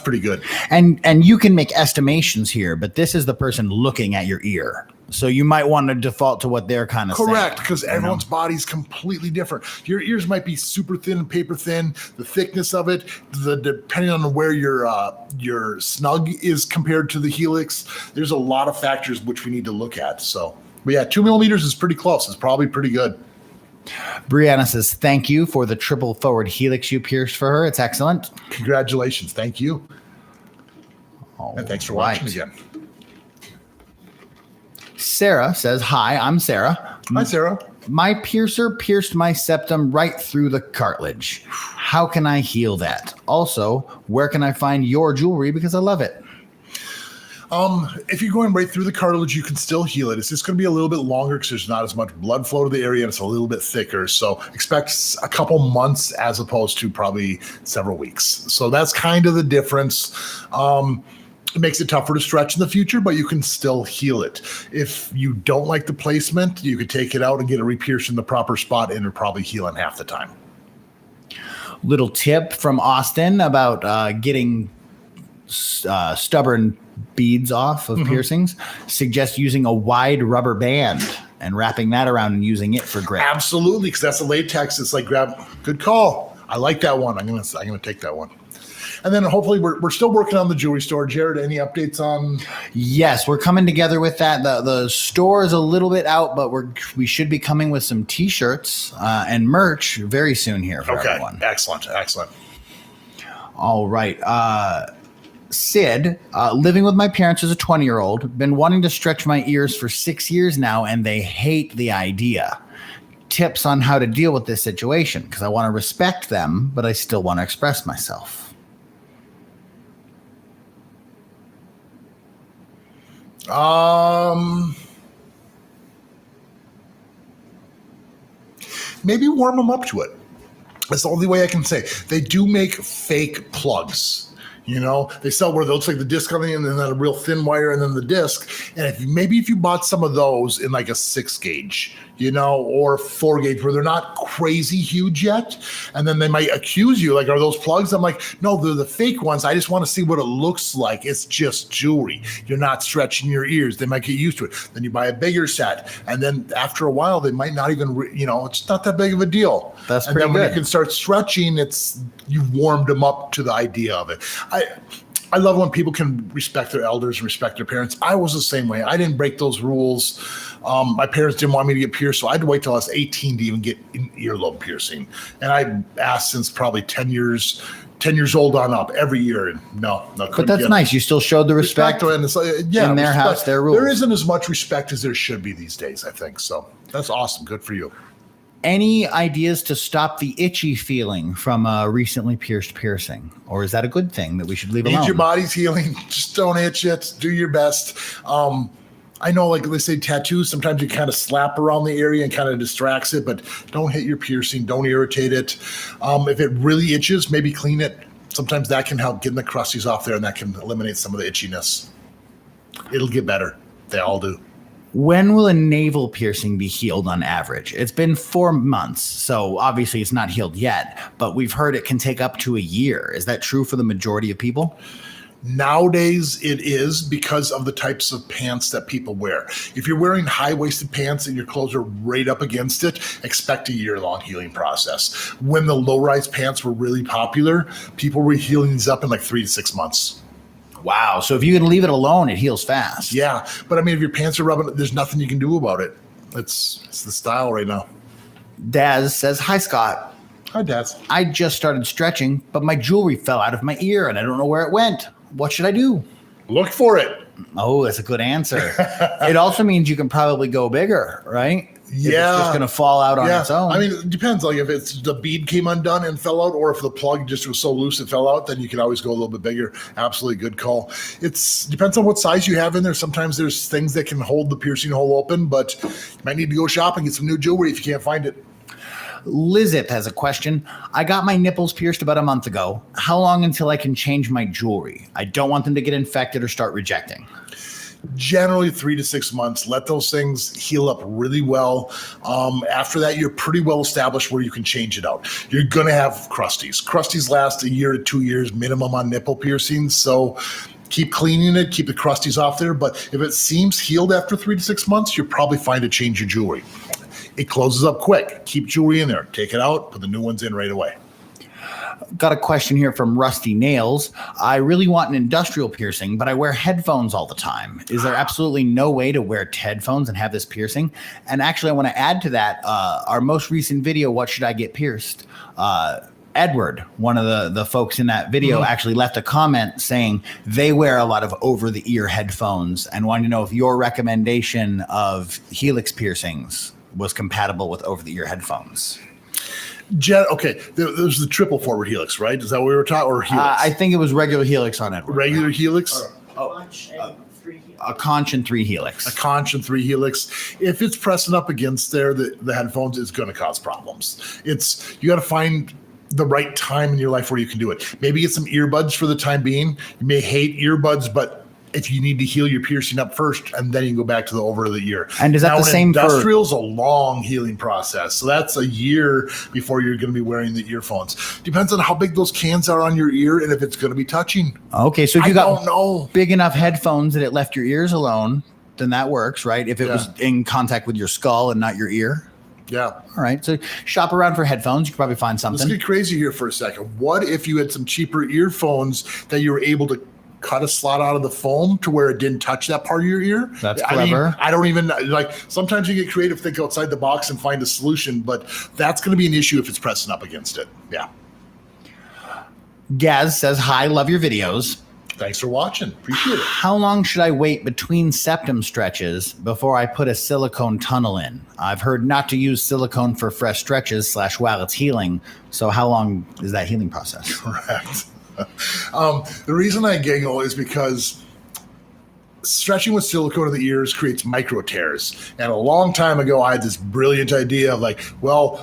pretty good. And you can make estimations here, but this is the person looking at your ear. So you might want to default to what they're kind of saying. Correct, because everyone's body's completely different. Your ears might be super thin and paper thin. The thickness of it, depending on where your snug is compared to the helix, there's a lot of factors which we need to look at. So, but yeah, 2 millimeters is pretty close. It's probably pretty good. Brianna says, thank you for the triple forward helix you pierced for her. It's excellent. Congratulations. Thank you. And thanks for watching again. Sarah says, hi, I'm Sarah. Hi, Sarah. My piercer pierced my septum right through the cartilage. How can I heal that? Also, where can I find your jewelry? Because I love it. If you're going right through the cartilage, you can still heal it. It's just going to be a little bit longer because there's not as much blood flow to the area and it's a little bit thicker. So expect a couple months as opposed to probably several weeks. So that's kind of the difference. It makes it tougher to stretch in the future, but you can still heal it. If you don't like the placement, you could take it out and get it re-pierced in the proper spot and it'll probably heal in half the time. Little tip from Austin about getting stubborn beads off of piercings. Suggest using a wide rubber band and wrapping that around and using it for grip. Absolutely, because that's a latex. It's like good call. I like that one. I'm gonna take that one. And then hopefully we're still working on the jewelry store. Jared, any updates on? Yes, we're coming together with that. The store is a little bit out, but we should be coming with some T-shirts and merch very soon here for everyone. Excellent. All right. Sid, living with my parents as a 20-year-old, been wanting to stretch my ears for 6 years now, and they hate the idea. Tips on how to deal with this situation, because I want to respect them, but I still want to express myself. Maybe warm them up to it. That's the only way I can say. They do make fake plugs. You know, they sell where it looks like the disc on the end and then a real thin wire and then the disc. And if you bought some of those in like a 6 gauge, you know, or 4 gauge where they're not crazy huge yet, and then they might accuse you like, are those plugs? I'm like, no, they're the fake ones. I just want to see what it looks like. It's just jewelry. You're not stretching your ears. They might get used to it. Then you buy a bigger set, and then after a while, they might not even, it's not that big of a deal. That's pretty good. And then when you good. can start stretching, you've warmed them up to the idea of it. I love when people can respect their elders and respect their parents. I was the same way. I didn't break those rules. My parents didn't want me to get pierced, so I had to wait till I was 18 to even get an earlobe piercing. And I asked since probably 10 years old on up every year. And no. But that's nice. You still showed the respect and it's like, in their house, their rules. There isn't as much respect as there should be these days, I think. So that's awesome. Good for you. Any ideas to stop the itchy feeling from a recently pierced piercing? Or is that a good thing that we should leave alone? Your body's healing. Just don't itch it. Do your best. I know, like they say tattoos, sometimes you kind of slap around the area and kind of distracts it, but don't hit your piercing. Don't irritate it. If it really itches, maybe clean it. Sometimes that can help getting the crusties off there, and that can eliminate some of the itchiness. It'll get better. They all do. When will a navel piercing be healed on average? It's been 4 months, so obviously it's not healed yet, but we've heard it can take up to a year. Is that true for the majority of people? Nowadays, it is because of the types of pants that people wear. If you're wearing high-waisted pants and your clothes are right up against it, expect a year-long healing process. When the low-rise pants were really popular, people were healing these up in like 3 to 6 months. Wow. So if you can leave it alone, it heals fast. Yeah. But I mean, if your pants are rubbing, there's nothing you can do about it. It's the style right now. Daz says, hi, Scott. Hi, Daz. I just started stretching, but my jewelry fell out of my ear and I don't know where it went. What should I do? Look for it. Oh, that's a good answer. It also means you can probably go bigger, right? Yeah. If it's just going to fall out on its own. I mean, it depends. Like if it's the bead came undone and fell out, or if the plug just was so loose it fell out, then you can always go a little bit bigger. Absolutely good call. It depends on what size you have in there. Sometimes there's things that can hold the piercing hole open, but you might need to go shop and get some new jewelry if you can't find it. Lizip has a question. I got my nipples pierced about a month ago. How long until I can change my jewelry? I don't want them to get infected or start rejecting. Generally 3 to 6 months. Let those things heal up really well. After that, you're pretty well established where you can change it out. You're going to have crusties. Crusties last a year to 2 years minimum on nipple piercings. So keep cleaning it, keep the crusties off there. But if it seems healed after 3 to 6 months, you're probably fine to change your jewelry. It closes up quick. Keep jewelry in there. Take it out, put the new ones in right away. Got a question here from Rusty Nails. I really want an industrial piercing, but I wear headphones all the time. Is there absolutely no way to wear headphones and have this piercing? And actually, I want to add to that our most recent video, What Should I Get Pierced? Edward, one of the folks in that video, actually left a comment saying they wear a lot of over-the-ear headphones and wanted to know if your recommendation of Helix piercings was compatible with over-the-ear headphones. Okay, there's the triple forward Helix, right? Is that what we were talking, or Helix? I think it was regular Helix on Edward. Regular Helix? A Conch and 3 Helix. A Conch and 3 Helix. If it's pressing up against there, the headphones, it's going to cause problems. You got to find the right time in your life where you can do it. Maybe get some earbuds for the time being. You may hate earbuds, but if you need to heal your piercing up first, and then you can go back to the over the ear. And is that the same for Industrial's a long healing process. So that's a year before you're going to be wearing the earphones. Depends on how big those cans are on your ear and if it's going to be touching. Okay, so if you got big enough headphones that it left your ears alone, then that works, right? If it was in contact with your skull and not your ear. Yeah. All right. So shop around for headphones. You could probably find something. Let's get crazy here for a second. What if you had some cheaper earphones that you were able to cut a slot out of the foam to where it didn't touch that part of your ear? That's clever. I don't even sometimes you get creative, think outside the box and find a solution, but that's going to be an issue if it's pressing up against it. Yeah. Gaz says, hi, love your videos. Thanks for watching. Appreciate it. How long should I wait between septum stretches before I put a silicone tunnel in? I've heard not to use silicone for fresh stretches / while it's healing. So how long is that healing process? Correct. The reason I giggle is because stretching with silicone in the ears creates micro tears. And a long time ago, I had this brilliant idea of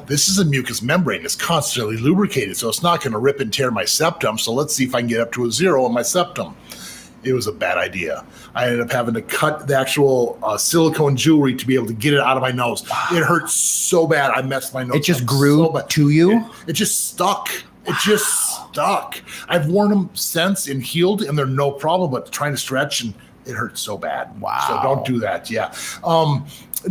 this is a mucous membrane. It's constantly lubricated, so it's not going to rip and tear my septum. So let's see if I can get up to a 0 on my septum. It was a bad idea. I ended up having to cut the actual silicone jewelry to be able to get it out of my nose. Wow. It hurt so bad. I messed my nose up. It just grew to you? It just stuck. It just stuck. I've worn them since and healed, and they're no problem, but trying to stretch, and it hurts so bad. Wow. So don't do that. Yeah.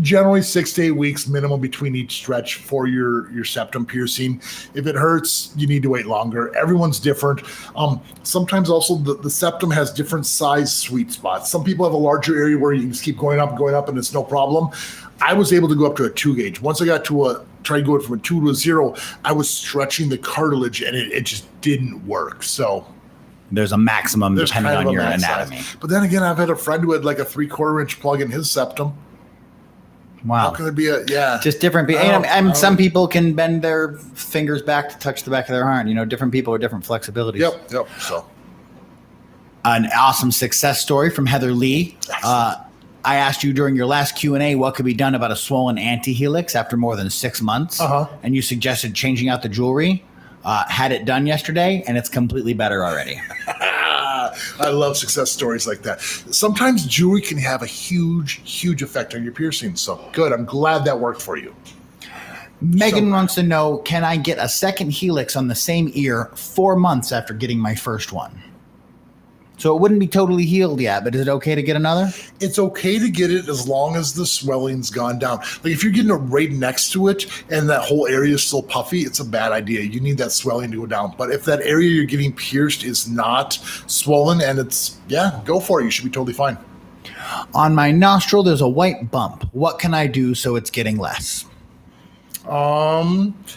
Generally 6 to 8 weeks minimum between each stretch for your septum piercing. If it hurts, you need to wait longer. Everyone's different. Sometimes also the septum has different size sweet spots. Some people have a larger area where you can just keep going up, and it's no problem. I was able to go up to a 2 gauge. Once I got to tried going from a 2 to a 0, I was stretching the cartilage, and it just didn't work. So there's a maximum depending on your anatomy. Size. But then again, I've had a friend who had a 3/4 inch plug in his septum. Wow. How can it be just different people? And some people can bend their fingers back to touch the back of their hand. Different people with different flexibilities. Yep. So an awesome success story from Heather Lee. I asked you during your last Q&A what could be done about a swollen anti-helix after more than 6 months. And you suggested changing out the jewelry. Had it done yesterday, and it's completely better already. I love success stories like that. Sometimes jewelry can have a huge effect on your piercings. So good. I'm glad that worked for you. Megan wants to know, can I get a second helix on the same ear 4 months after getting my first one? So it wouldn't be totally healed yet, but is it okay to get another? It's okay to get it as long as the swelling's gone down. If you're getting it right next to it and that whole area is still puffy, it's a bad idea. You need that swelling to go down. But if that area you're getting pierced is not swollen and go for it. You should be totally fine. On my nostril, there's a white bump. What can I do so it's getting less?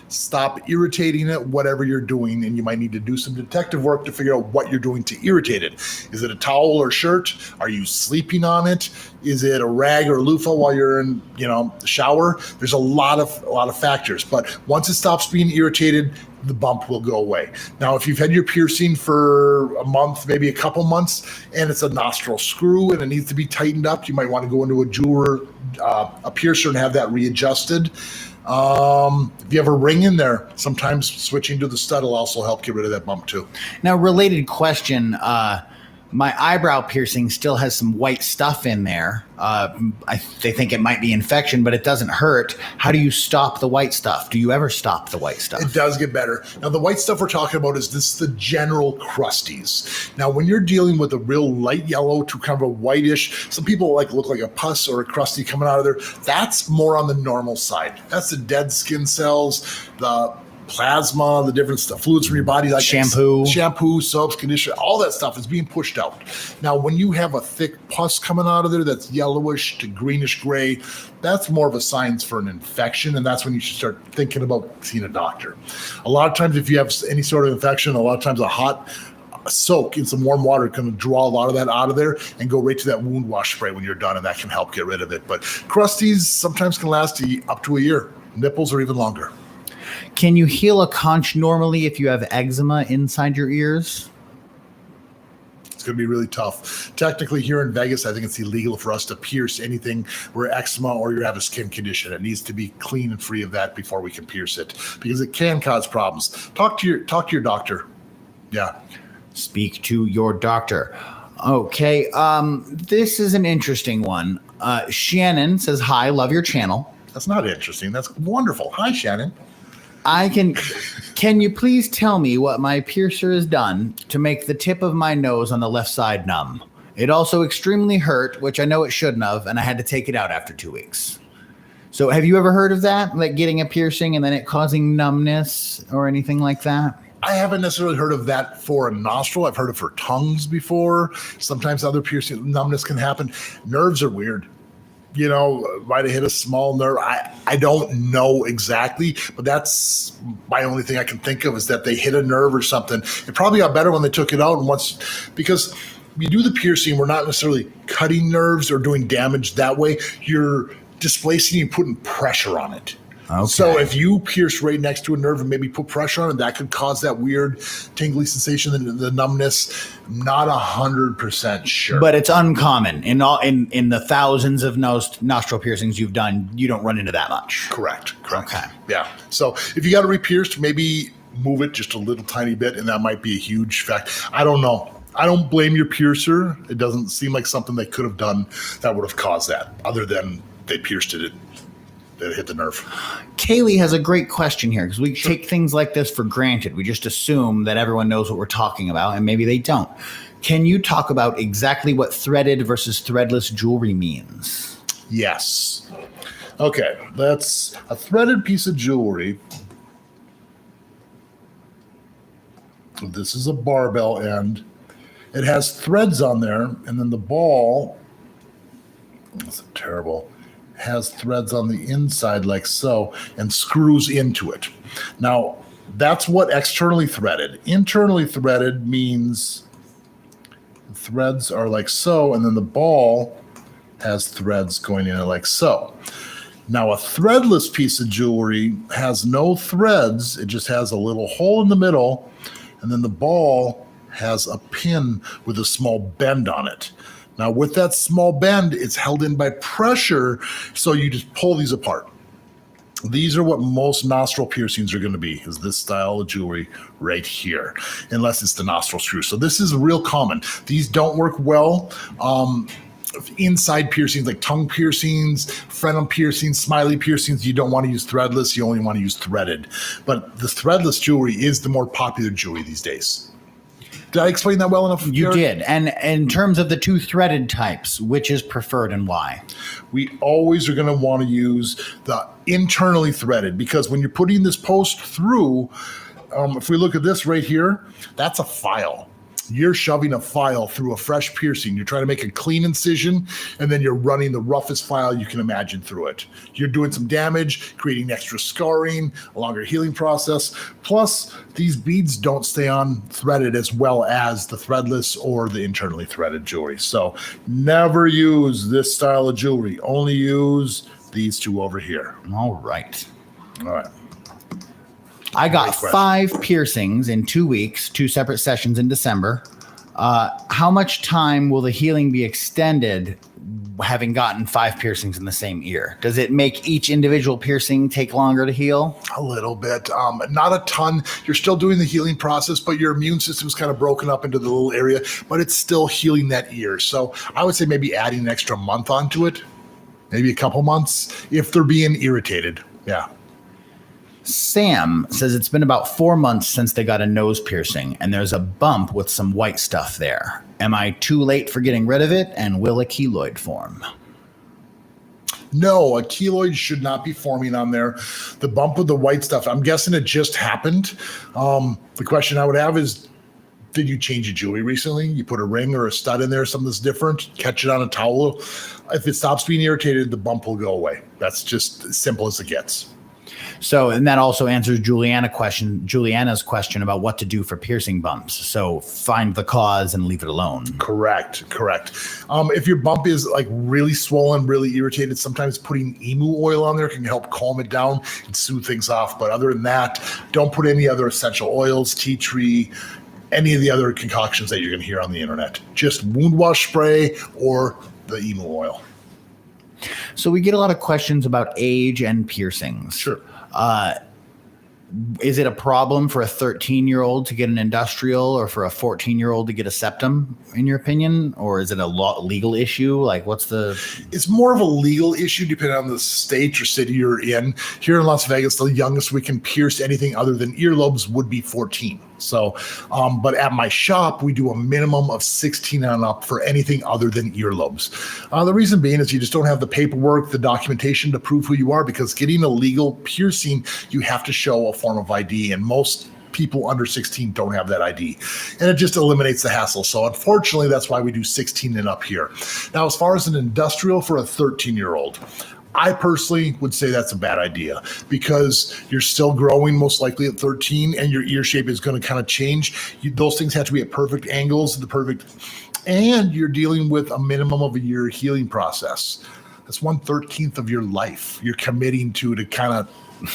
Stop irritating it, whatever you're doing, and you might need to do some detective work to figure out what you're doing to irritate it. Is it a towel or shirt? Are you sleeping on it? Is it a rag or loofah while you're in, the shower? There's a lot of factors, but once it stops being irritated, the bump will go away. Now, if you've had your piercing for a month, maybe a couple months, and it's a nostril screw and it needs to be tightened up, you might want to go into a jeweler, a piercer, and have that readjusted. If you have a ring in there, sometimes switching to the stud will also help get rid of that bump too. Now, related question, my eyebrow piercing still has some white stuff in there. They think it might be infection, but it doesn't hurt. How do you stop the white stuff? Do you ever stop the white stuff? It does get better. Now, the white stuff we're talking about is the general crusties. Now, when you're dealing with a real light yellow to kind of a whitish, some people look like a pus or a crusty coming out of there. That's more on the normal side. That's the dead skin cells, the plasma, the different stuff, fluids from your body, like shampoo, soaps, conditioner, all that stuff is being pushed out. Now, when you have a thick pus coming out of there that's yellowish to greenish gray, that's more of a sign for an infection, and that's when you should start thinking about seeing a doctor. A lot of times, if you have any sort of infection, a lot of times a hot soak in some warm water can draw a lot of that out of there and go right to that wound wash spray when you're done, and that can help get rid of it. But crusties sometimes can last up to a year. Nipples are even longer. Can you heal a conch normally if you have eczema inside your ears? It's going to be really tough. Technically, here in Vegas, I think it's illegal for us to pierce anything where eczema or you have a skin condition. It needs to be clean and free of that before we can pierce it, because it can cause problems. Talk to your doctor. Yeah. Speak to your doctor. Okay. This is an interesting one. Shannon says, hi, love your channel. That's not interesting. That's wonderful. Hi, Shannon. Can you please tell me what my piercer has done to make the tip of my nose on the left side numb? It also extremely hurt, which I know it shouldn't have, and I had to take it out after 2 weeks. So have you ever heard of that? Like getting a piercing and then it causing numbness or anything like that? I haven't necessarily heard of that for a nostril. I've heard it for tongues before. Sometimes other piercing numbness can happen. Nerves are weird. You know, might have hit a small nerve. I don't know exactly, but that's my only thing I can think of is that they hit a nerve or something. It probably got better when they took it out, and because you do the piercing, we're not necessarily cutting nerves or doing damage that way. You're displacing and putting pressure on it. Okay. So if you pierce right next to a nerve and maybe put pressure on it, that could cause that weird tingly sensation and the numbness. Not 100% sure. But it's uncommon. In the thousands of nostril piercings you've done, you don't run into that much. Correct. Okay. Yeah. So if you got it re-pierced, maybe move it just a little tiny bit, and that might be a huge fact. I don't know. I don't blame your piercer. It doesn't seem like something they could have done that would have caused that, other than they pierced it. It hit the nerve. Kaylee has a great question here, because we take things like this for granted. We just assume that everyone knows what we're talking about, and maybe they don't. Can you talk about exactly what threaded versus threadless jewelry means? Yes. Okay, that's a threaded piece of jewelry. This is a barbell end. It has threads on there, and then the ball, that's terrible, has threads on the inside like so and screws into it. Now, that's what externally threaded. Internally threaded means threads are like so, and then the ball has threads going in it like so. Now, a threadless piece of jewelry has no threads. It just has a little hole in the middle, and then the ball has a pin with a small bend on it. Now, with that small bend, it's held in by pressure, so you just pull these apart. These are what most nostril piercings are going to be, is this style of jewelry right here, unless it's the nostril screw. So this is real common. These don't work well. Inside piercings, like tongue piercings, frenum piercings, smiley piercings, you don't want to use threadless. You only want to use threaded. But the threadless jewelry is the more popular jewelry these days. Did I explain that well enough? You did. And in terms of the two threaded types, which is preferred and why? We always are going to want to use the internally threaded, because when you're putting this post through, if we look at this right here, that's a file. You're shoving a file through a fresh piercing. You're trying to make a clean incision, and then you're running the roughest file you can imagine through it. You're doing some damage, creating extra scarring, a longer healing process. Plus, these beads don't stay on threaded as well as the threadless or the internally threaded jewelry. So never use this style of jewelry. Only use these two over here. All right. All right. I got 5 piercings in 2 weeks, 2 separate sessions in December. How much time will the healing be extended having gotten 5 piercings in the same ear? Does it make each individual piercing take longer to heal? A little bit, not a ton. You're still doing the healing process, but your immune system's kind of broken up into the little area, but it's still healing that ear. So I would say maybe adding an extra month onto it, maybe a couple months if they're being irritated. Yeah. Sam says it's been about 4 months since they got a nose piercing, and there's a bump with some white stuff there. Am I too late for getting rid of it, and will a keloid form? No, a keloid should not be forming on there. The bump with the white stuff, I'm guessing it just happened. The question I would have is, did you change your jewelry recently? You put a ring or a stud in there, something that's different, catch it on a towel. If it stops being irritated, the bump will go away. That's just as simple as it gets. So, and that also answers Juliana's question about what to do for piercing bumps. So find the cause and leave it alone. Correct. If your bump is like really swollen, really irritated, sometimes putting Emu Oil on there can help calm it down and soothe things off. But other than that, don't put any other essential oils, tea tree, any of the other concoctions that you're going to hear on the internet. Just wound wash spray or the Emu Oil. So we get a lot of questions about age and piercings. Sure. Is it a problem for a 13-year-old to get an industrial or for a 14-year-old to get a septum, in your opinion? Or is it a legal issue? Like, what's the... It's more of a legal issue depending on the state or city you're in. Here in Las Vegas, the youngest we can pierce anything other than earlobes would be 14. So, but at my shop, we do a minimum of 16 and up for anything other than earlobes. The reason being is you just don't have the paperwork, the documentation to prove who you are, because getting a legal piercing, you have to show a form of ID, and most people under 16 don't have that ID, and it just eliminates the hassle. So unfortunately, that's why we do 16 and up here. Now, as far as an industrial for a 13-year-old, I personally would say that's a bad idea, because you're still growing most likely at 13 and your ear shape is going to kind of change. Those things have to be at perfect angles, and you're dealing with a minimum of a year healing process. That's 1/13 of your life you're committing to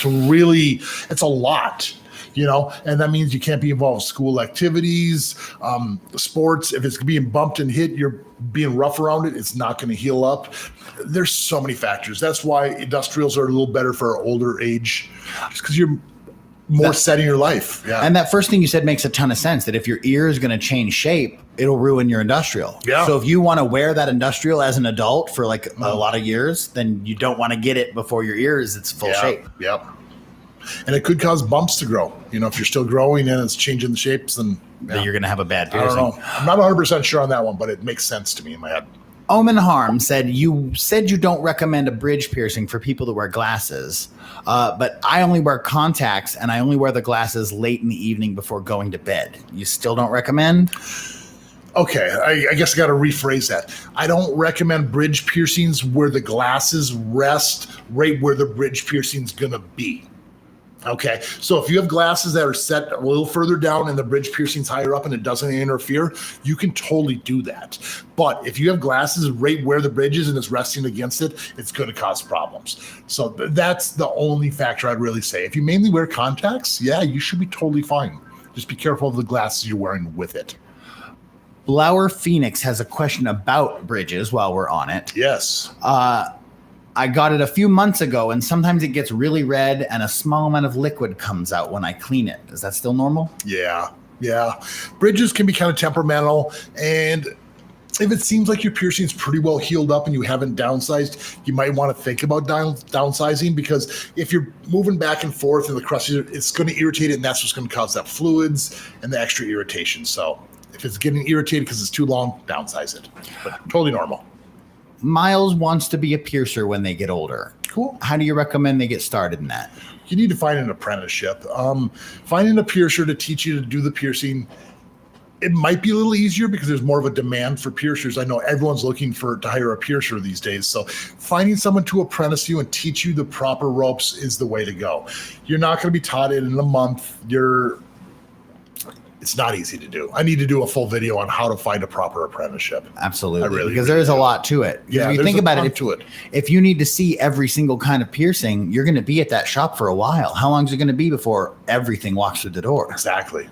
really, it's a lot. And that means you can't be involved in school activities, sports. If it's being bumped and hit, you're being rough around it, it's not going to heal up. There's so many factors. That's why industrials are a little better for older age, just because you're more set in your life. Yeah. And that first thing you said makes a ton of sense, that if your ear is going to change shape, it'll ruin your industrial. Yeah. So if you want to wear that industrial as an adult for like a lot of years, then you don't want to get it before your ear is its full shape. Yep. And it could cause bumps to grow. If you're still growing and it's changing the shapes, then you're going to have a bad I piercing. don't know. I'm not 100% sure on that one, but it makes sense to me in my head. Omen Harm said, you said you don't recommend a bridge piercing for people that wear glasses, but I only wear contacts and I only wear the glasses late in the evening before going to bed. You still don't recommend? Okay, I guess I got to rephrase that. I don't recommend bridge piercings where the glasses rest right where the bridge piercing's going to be. Okay, so if you have glasses that are set a little further down and the bridge piercing's higher up and it doesn't interfere, you can totally do that. But if you have glasses right where the bridge is and it's resting against it, it's going to cause problems. So that's the only factor I'd really say. If you mainly wear contacts, yeah, you should be totally fine. Just be careful of the glasses you're wearing with it. Blower Phoenix has a question about bridges while we're on it. Yes. I got it a few months ago, and sometimes it gets really red and a small amount of liquid comes out when I clean it. Is that still normal? Yeah. Bridges can be kind of temperamental, and if it seems like your piercing is pretty well healed up and you haven't downsized, you might want to think about downsizing, because if you're moving back and forth in the crust, it's going to irritate it, and that's what's going to cause that fluids and the extra irritation. So if it's getting irritated because it's too long, downsize it. But totally normal. Miles wants to be a piercer when they get older. Cool. How do you recommend they get started in that? You need to find an apprenticeship. Finding a piercer to teach you to do the piercing, it might be a little easier because there's more of a demand for piercers. I know everyone's looking to hire a piercer these days. So finding someone to apprentice you and teach you the proper ropes is the way to go. You're not going to be taught it in a month. It's not easy to do. I need to do a full video on how to find a proper apprenticeship. Absolutely. Because there is a lot to it. Yeah, if you think about it, if you need to see every single kind of piercing, you're going to be at that shop for a while. How long is it going to be before everything walks through the door? Exactly.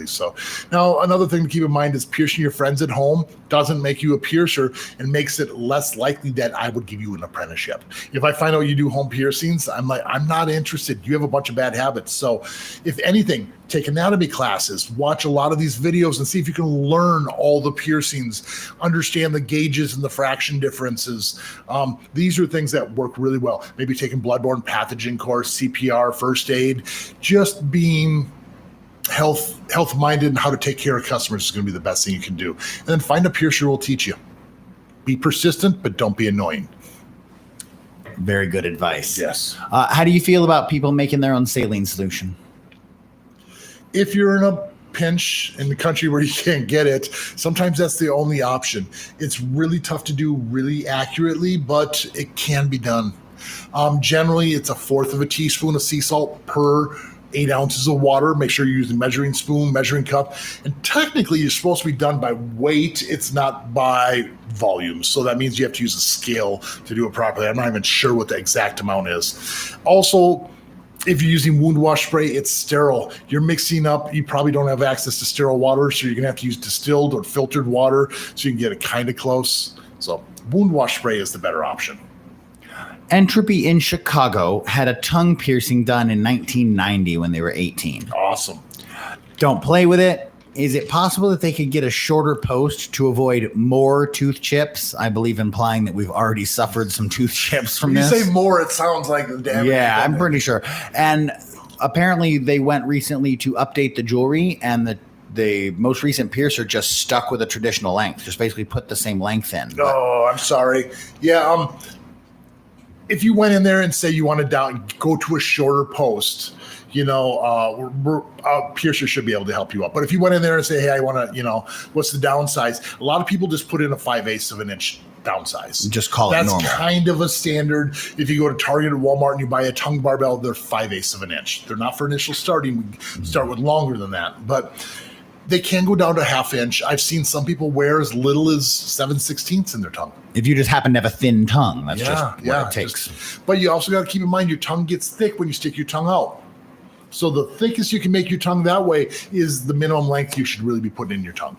So now another thing to keep in mind is piercing your friends at home doesn't make you a piercer and makes it less likely that I would give you an apprenticeship. If I find out you do home piercings, I'm not interested. You have a bunch of bad habits. So if anything, take anatomy classes, watch a lot of these videos and see if you can learn all the piercings, understand the gauges and the fraction differences. These are things that work really well. Maybe taking bloodborne pathogen course, CPR, first aid, just being health-minded and how to take care of customers is going to be the best thing you can do. And then find a piercer who will teach you. Be persistent, but don't be annoying. Very good advice. Yes. How do you feel about people making their own saline solution? If you're in a pinch in the country where you can't get it, sometimes that's the only option. It's really tough to do really accurately, but it can be done. Generally, it's 1/4 of a teaspoon of sea salt per 8 ounces of water. Make sure you're using measuring spoon, measuring cup. And technically, you're supposed to be done by weight. It's not by volume. So that means you have to use a scale to do it properly. I'm not even sure what the exact amount is. Also, if you're using wound wash spray, it's sterile. You're mixing up, you probably don't have access to sterile water, so you're going to have to use distilled or filtered water so you can get it kind of close. So wound wash spray is the better option. Entropy in Chicago had a tongue piercing done in 1990 when they were 18. Awesome. Don't play with it. Is it possible that they could get a shorter post to avoid more tooth chips? I believe implying that we've already suffered some tooth chips from this. When you say more, it sounds like the damage. Yeah, I'm pretty sure. And apparently they went recently to update the jewelry, and the most recent piercer just stuck with a traditional length, just basically put the same length in. Oh, I'm sorry. Yeah, if you went in there and say you want to go to a shorter post, a piercer should be able to help you out. But if you went in there and say, hey, I want to, what's the downsize? A lot of people just put in a 5/8 of an inch downsize. Just call it normal. That's kind of a standard. If you go to Target or Walmart and you buy a tongue barbell, they're 5/8 of an inch. They're not for initial starting. We start with longer than that. But they can go down to 1/2 inch. I've seen some people wear as little as 7/16 in their tongue. If you just happen to have a thin tongue, that's just what it takes. But you also got to keep in mind your tongue gets thick when you stick your tongue out. So the thickest you can make your tongue that way is the minimum length you should really be putting in your tongue.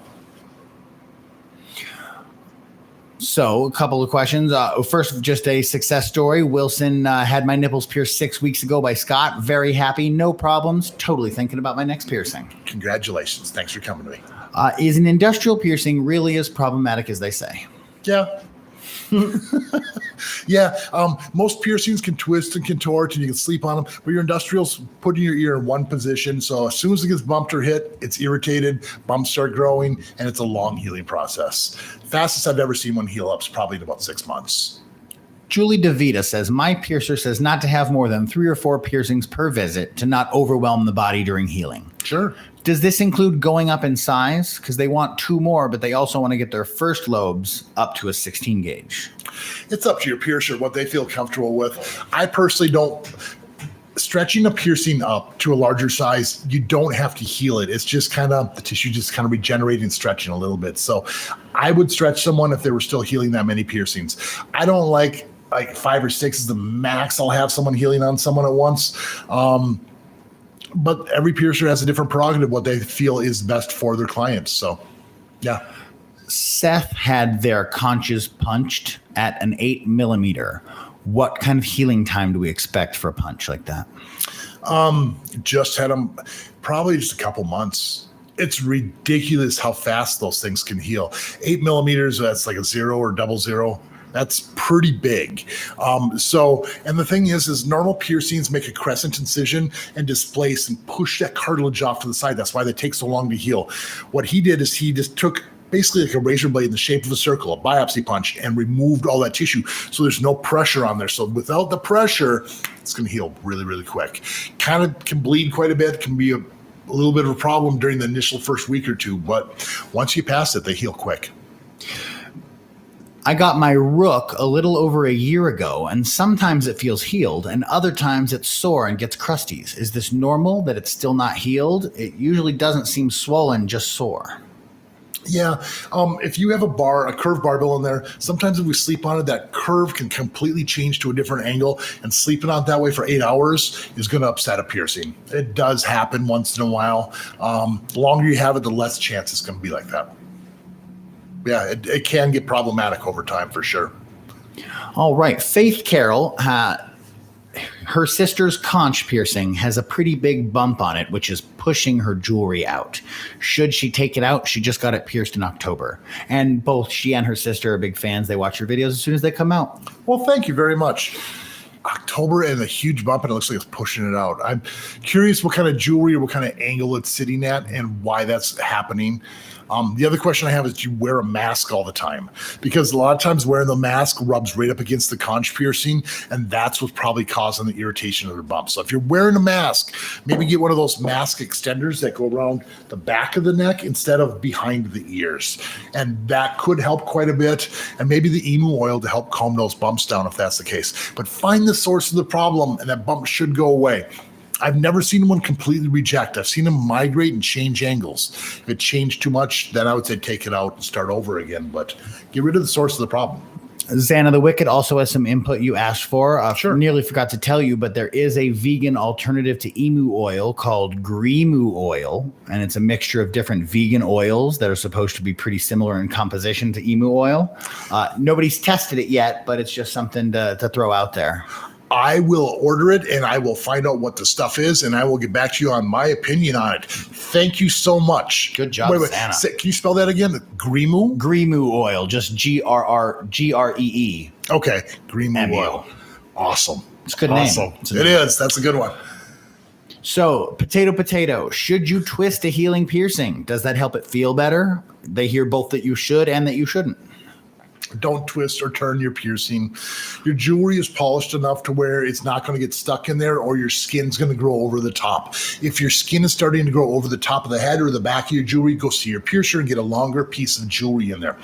So a couple of questions. First, just a success story. Wilson had my nipples pierced 6 weeks ago by Scott. Very happy. No problems. Totally thinking about my next piercing. Congratulations. Thanks for coming to me. Is an industrial piercing really as problematic as they say? Yeah. Yeah. Most piercings can twist and contort and you can sleep on them, but your industrials putting your ear in one position. So as soon as it gets bumped or hit, it's irritated, bumps start growing, and it's a long healing process. Fastest I've ever seen one heal up is probably in about 6 months. Julie DeVita says, my piercer says not to have more than 3 or 4 piercings per visit to not overwhelm the body during healing. Sure. Does this include going up in size? Because they want 2 more, but they also want to get their first lobes up to a 16 gauge. It's up to your piercer, what they feel comfortable with. I personally don't. Stretching a piercing up to a larger size, you don't have to heal it. It's just kind of the tissue just kind of regenerating and stretching a little bit. So I would stretch someone if they were still healing that many piercings. I don't like 5 or 6 is the max I'll have someone healing on someone at once. But every piercer has a different prerogative, what they feel is best for their clients. So, yeah. Seth had their conches punched at an 8 millimeter. What kind of healing time do we expect for a punch like that? Just had them probably just a couple months. It's ridiculous how fast those things can heal. 8 millimeters, that's like a 0 or 00. That's pretty big. And the thing is normal piercings make a crescent incision and displace and push that cartilage off to the side. That's why they take so long to heal. What he did is he just took basically like a razor blade in the shape of a circle, a biopsy punch, and removed all that tissue. So there's no pressure on there. So without the pressure, it's going to heal really, really quick. Kind of can bleed quite a bit, can be a little bit of a problem during the initial first week or 2, but once you pass it, they heal quick. I got my rook a little over a year ago, and sometimes it feels healed, and other times it's sore and gets crusties. Is this normal that it's still not healed? It usually doesn't seem swollen, just sore. Yeah. If you have a curved barbell in there, sometimes if we sleep on it, that curve can completely change to a different angle, and sleeping on it that way for 8 hours is going to upset a piercing. It does happen once in a while. The longer you have it, the less chance it's going to be like that. Yeah, it can get problematic over time for sure. All right. Faith Carle, her sister's conch piercing has a pretty big bump on it, which is pushing her jewelry out. Should she take it out? She just got it pierced in October. And both she and her sister are big fans. They watch her videos as soon as they come out. Well, thank you very much. October and a huge bump, and it looks like it's pushing it out. I'm curious what kind of jewelry or what kind of angle it's sitting at and why that's happening. The other question I have is, do you wear a mask all the time? Because a lot of times wearing the mask rubs right up against the conch piercing, and that's what's probably causing the irritation of the bump. So if you're wearing a mask, maybe get one of those mask extenders that go around the back of the neck instead of behind the ears. And that could help quite a bit. And maybe the Emu Oil to help calm those bumps down if that's the case. But find the source of the problem, and that bump should go away. I've never seen one completely reject. I've seen them migrate and change angles. If it changed too much, then I would say take it out and start over again. But get rid of the source of the problem. Xana the Wicked also has some input you asked for. Sure. Nearly forgot to tell you, but there is a vegan alternative to emu oil called Emu Oil, and it's a mixture of different vegan oils that are supposed to be pretty similar in composition to emu oil. Nobody's tested it yet, but it's just something to throw out there. I will order it, and I will find out what the stuff is, and I will get back to you on my opinion on it. Thank you so much. Good job, Xana. Can you spell that again? Emu Oil, just Gree. Okay, Emu Oil. Awesome. It's a good name. It is. That's a good one. So, potato, should you twist a healing piercing? Does that help it feel better? They hear both that you should and that you shouldn't. Don't twist or turn your piercing. Your jewelry is polished enough to where it's not going to get stuck in there, or your skin's going to grow over the top. If your skin is starting to grow over the top of the head or the back of your jewelry, go see your piercer and get a longer piece of jewelry in there.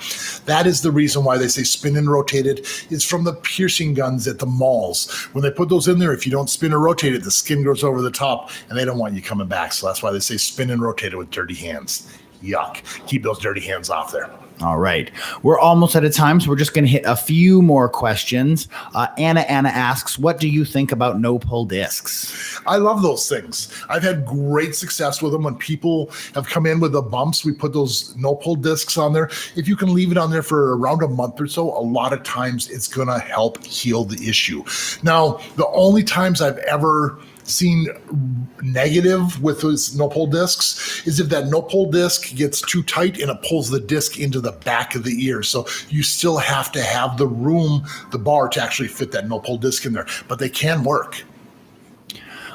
That is the reason why they say spin and rotate it. It's from the piercing guns at the malls. When they put those in there, if you don't spin or rotate it, the skin grows over the top, and they don't want you coming back. So that's why they say spin and rotate it with dirty hands. Yuck. Keep those dirty hands off there. All right. We're almost out of time, so we're just going to hit a few more questions. Anna asks, what do you think about no-pull discs? I love those things. I've had great success with them. When people have come in with the bumps, we put those no-pull discs on there. If you can leave it on there for around a month or so, a lot of times it's going to help heal the issue. Now, the only times I've ever seen negative with those no-pull discs is if that no-pull disc gets too tight and it pulls the disc into the back of the ear. So you still have to have the room, the bar, to actually fit that no-pull disc in there. But they can work.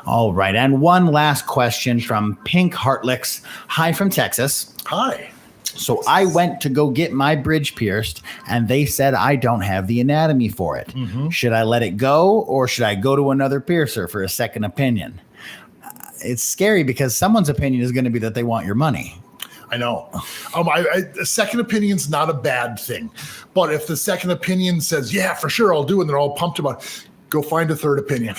All right. And one last question from Pink Heartlix. Hi from Texas. Hi. So I went to go get my bridge pierced, and they said I don't have the anatomy for it. Mm-hmm. Should I let it go, or should I go to another piercer for a second opinion? It's scary because someone's opinion is going to be that they want your money. I know. A second opinion's not a bad thing. But if the second opinion says, yeah, for sure, I'll do it, and they're all pumped about it, go find a third opinion.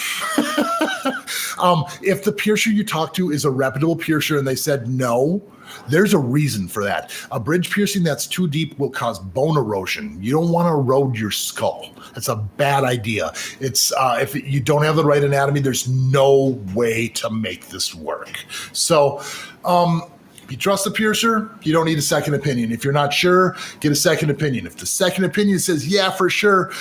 If the piercer you talk to is a reputable piercer and they said no, there's a reason for that. A bridge piercing that's too deep will cause bone erosion. You don't want to erode your skull. That's a bad idea. It's if you don't have the right anatomy, there's no way to make this work. So if you trust the piercer, you don't need a second opinion. If you're not sure, get a second opinion. If the second opinion says, yeah, for sure,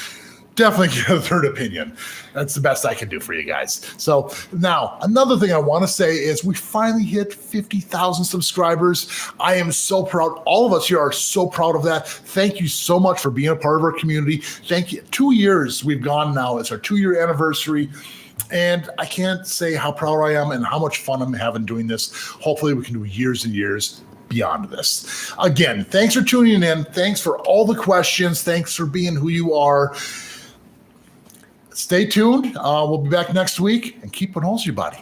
definitely get a third opinion. That's the best I can do for you guys. So now, another thing I want to say is we finally hit 50,000 subscribers. I am so proud. All of us here are so proud of that. Thank you so much for being a part of our community. Thank you. 2 years we've gone now. It's our 2-year anniversary. And I can't say how proud I am and how much fun I'm having doing this. Hopefully we can do years and years beyond this. Again, thanks for tuning in. Thanks for all the questions. Thanks for being who you are. Stay tuned. We'll be back next week, and keep putting holes in your body.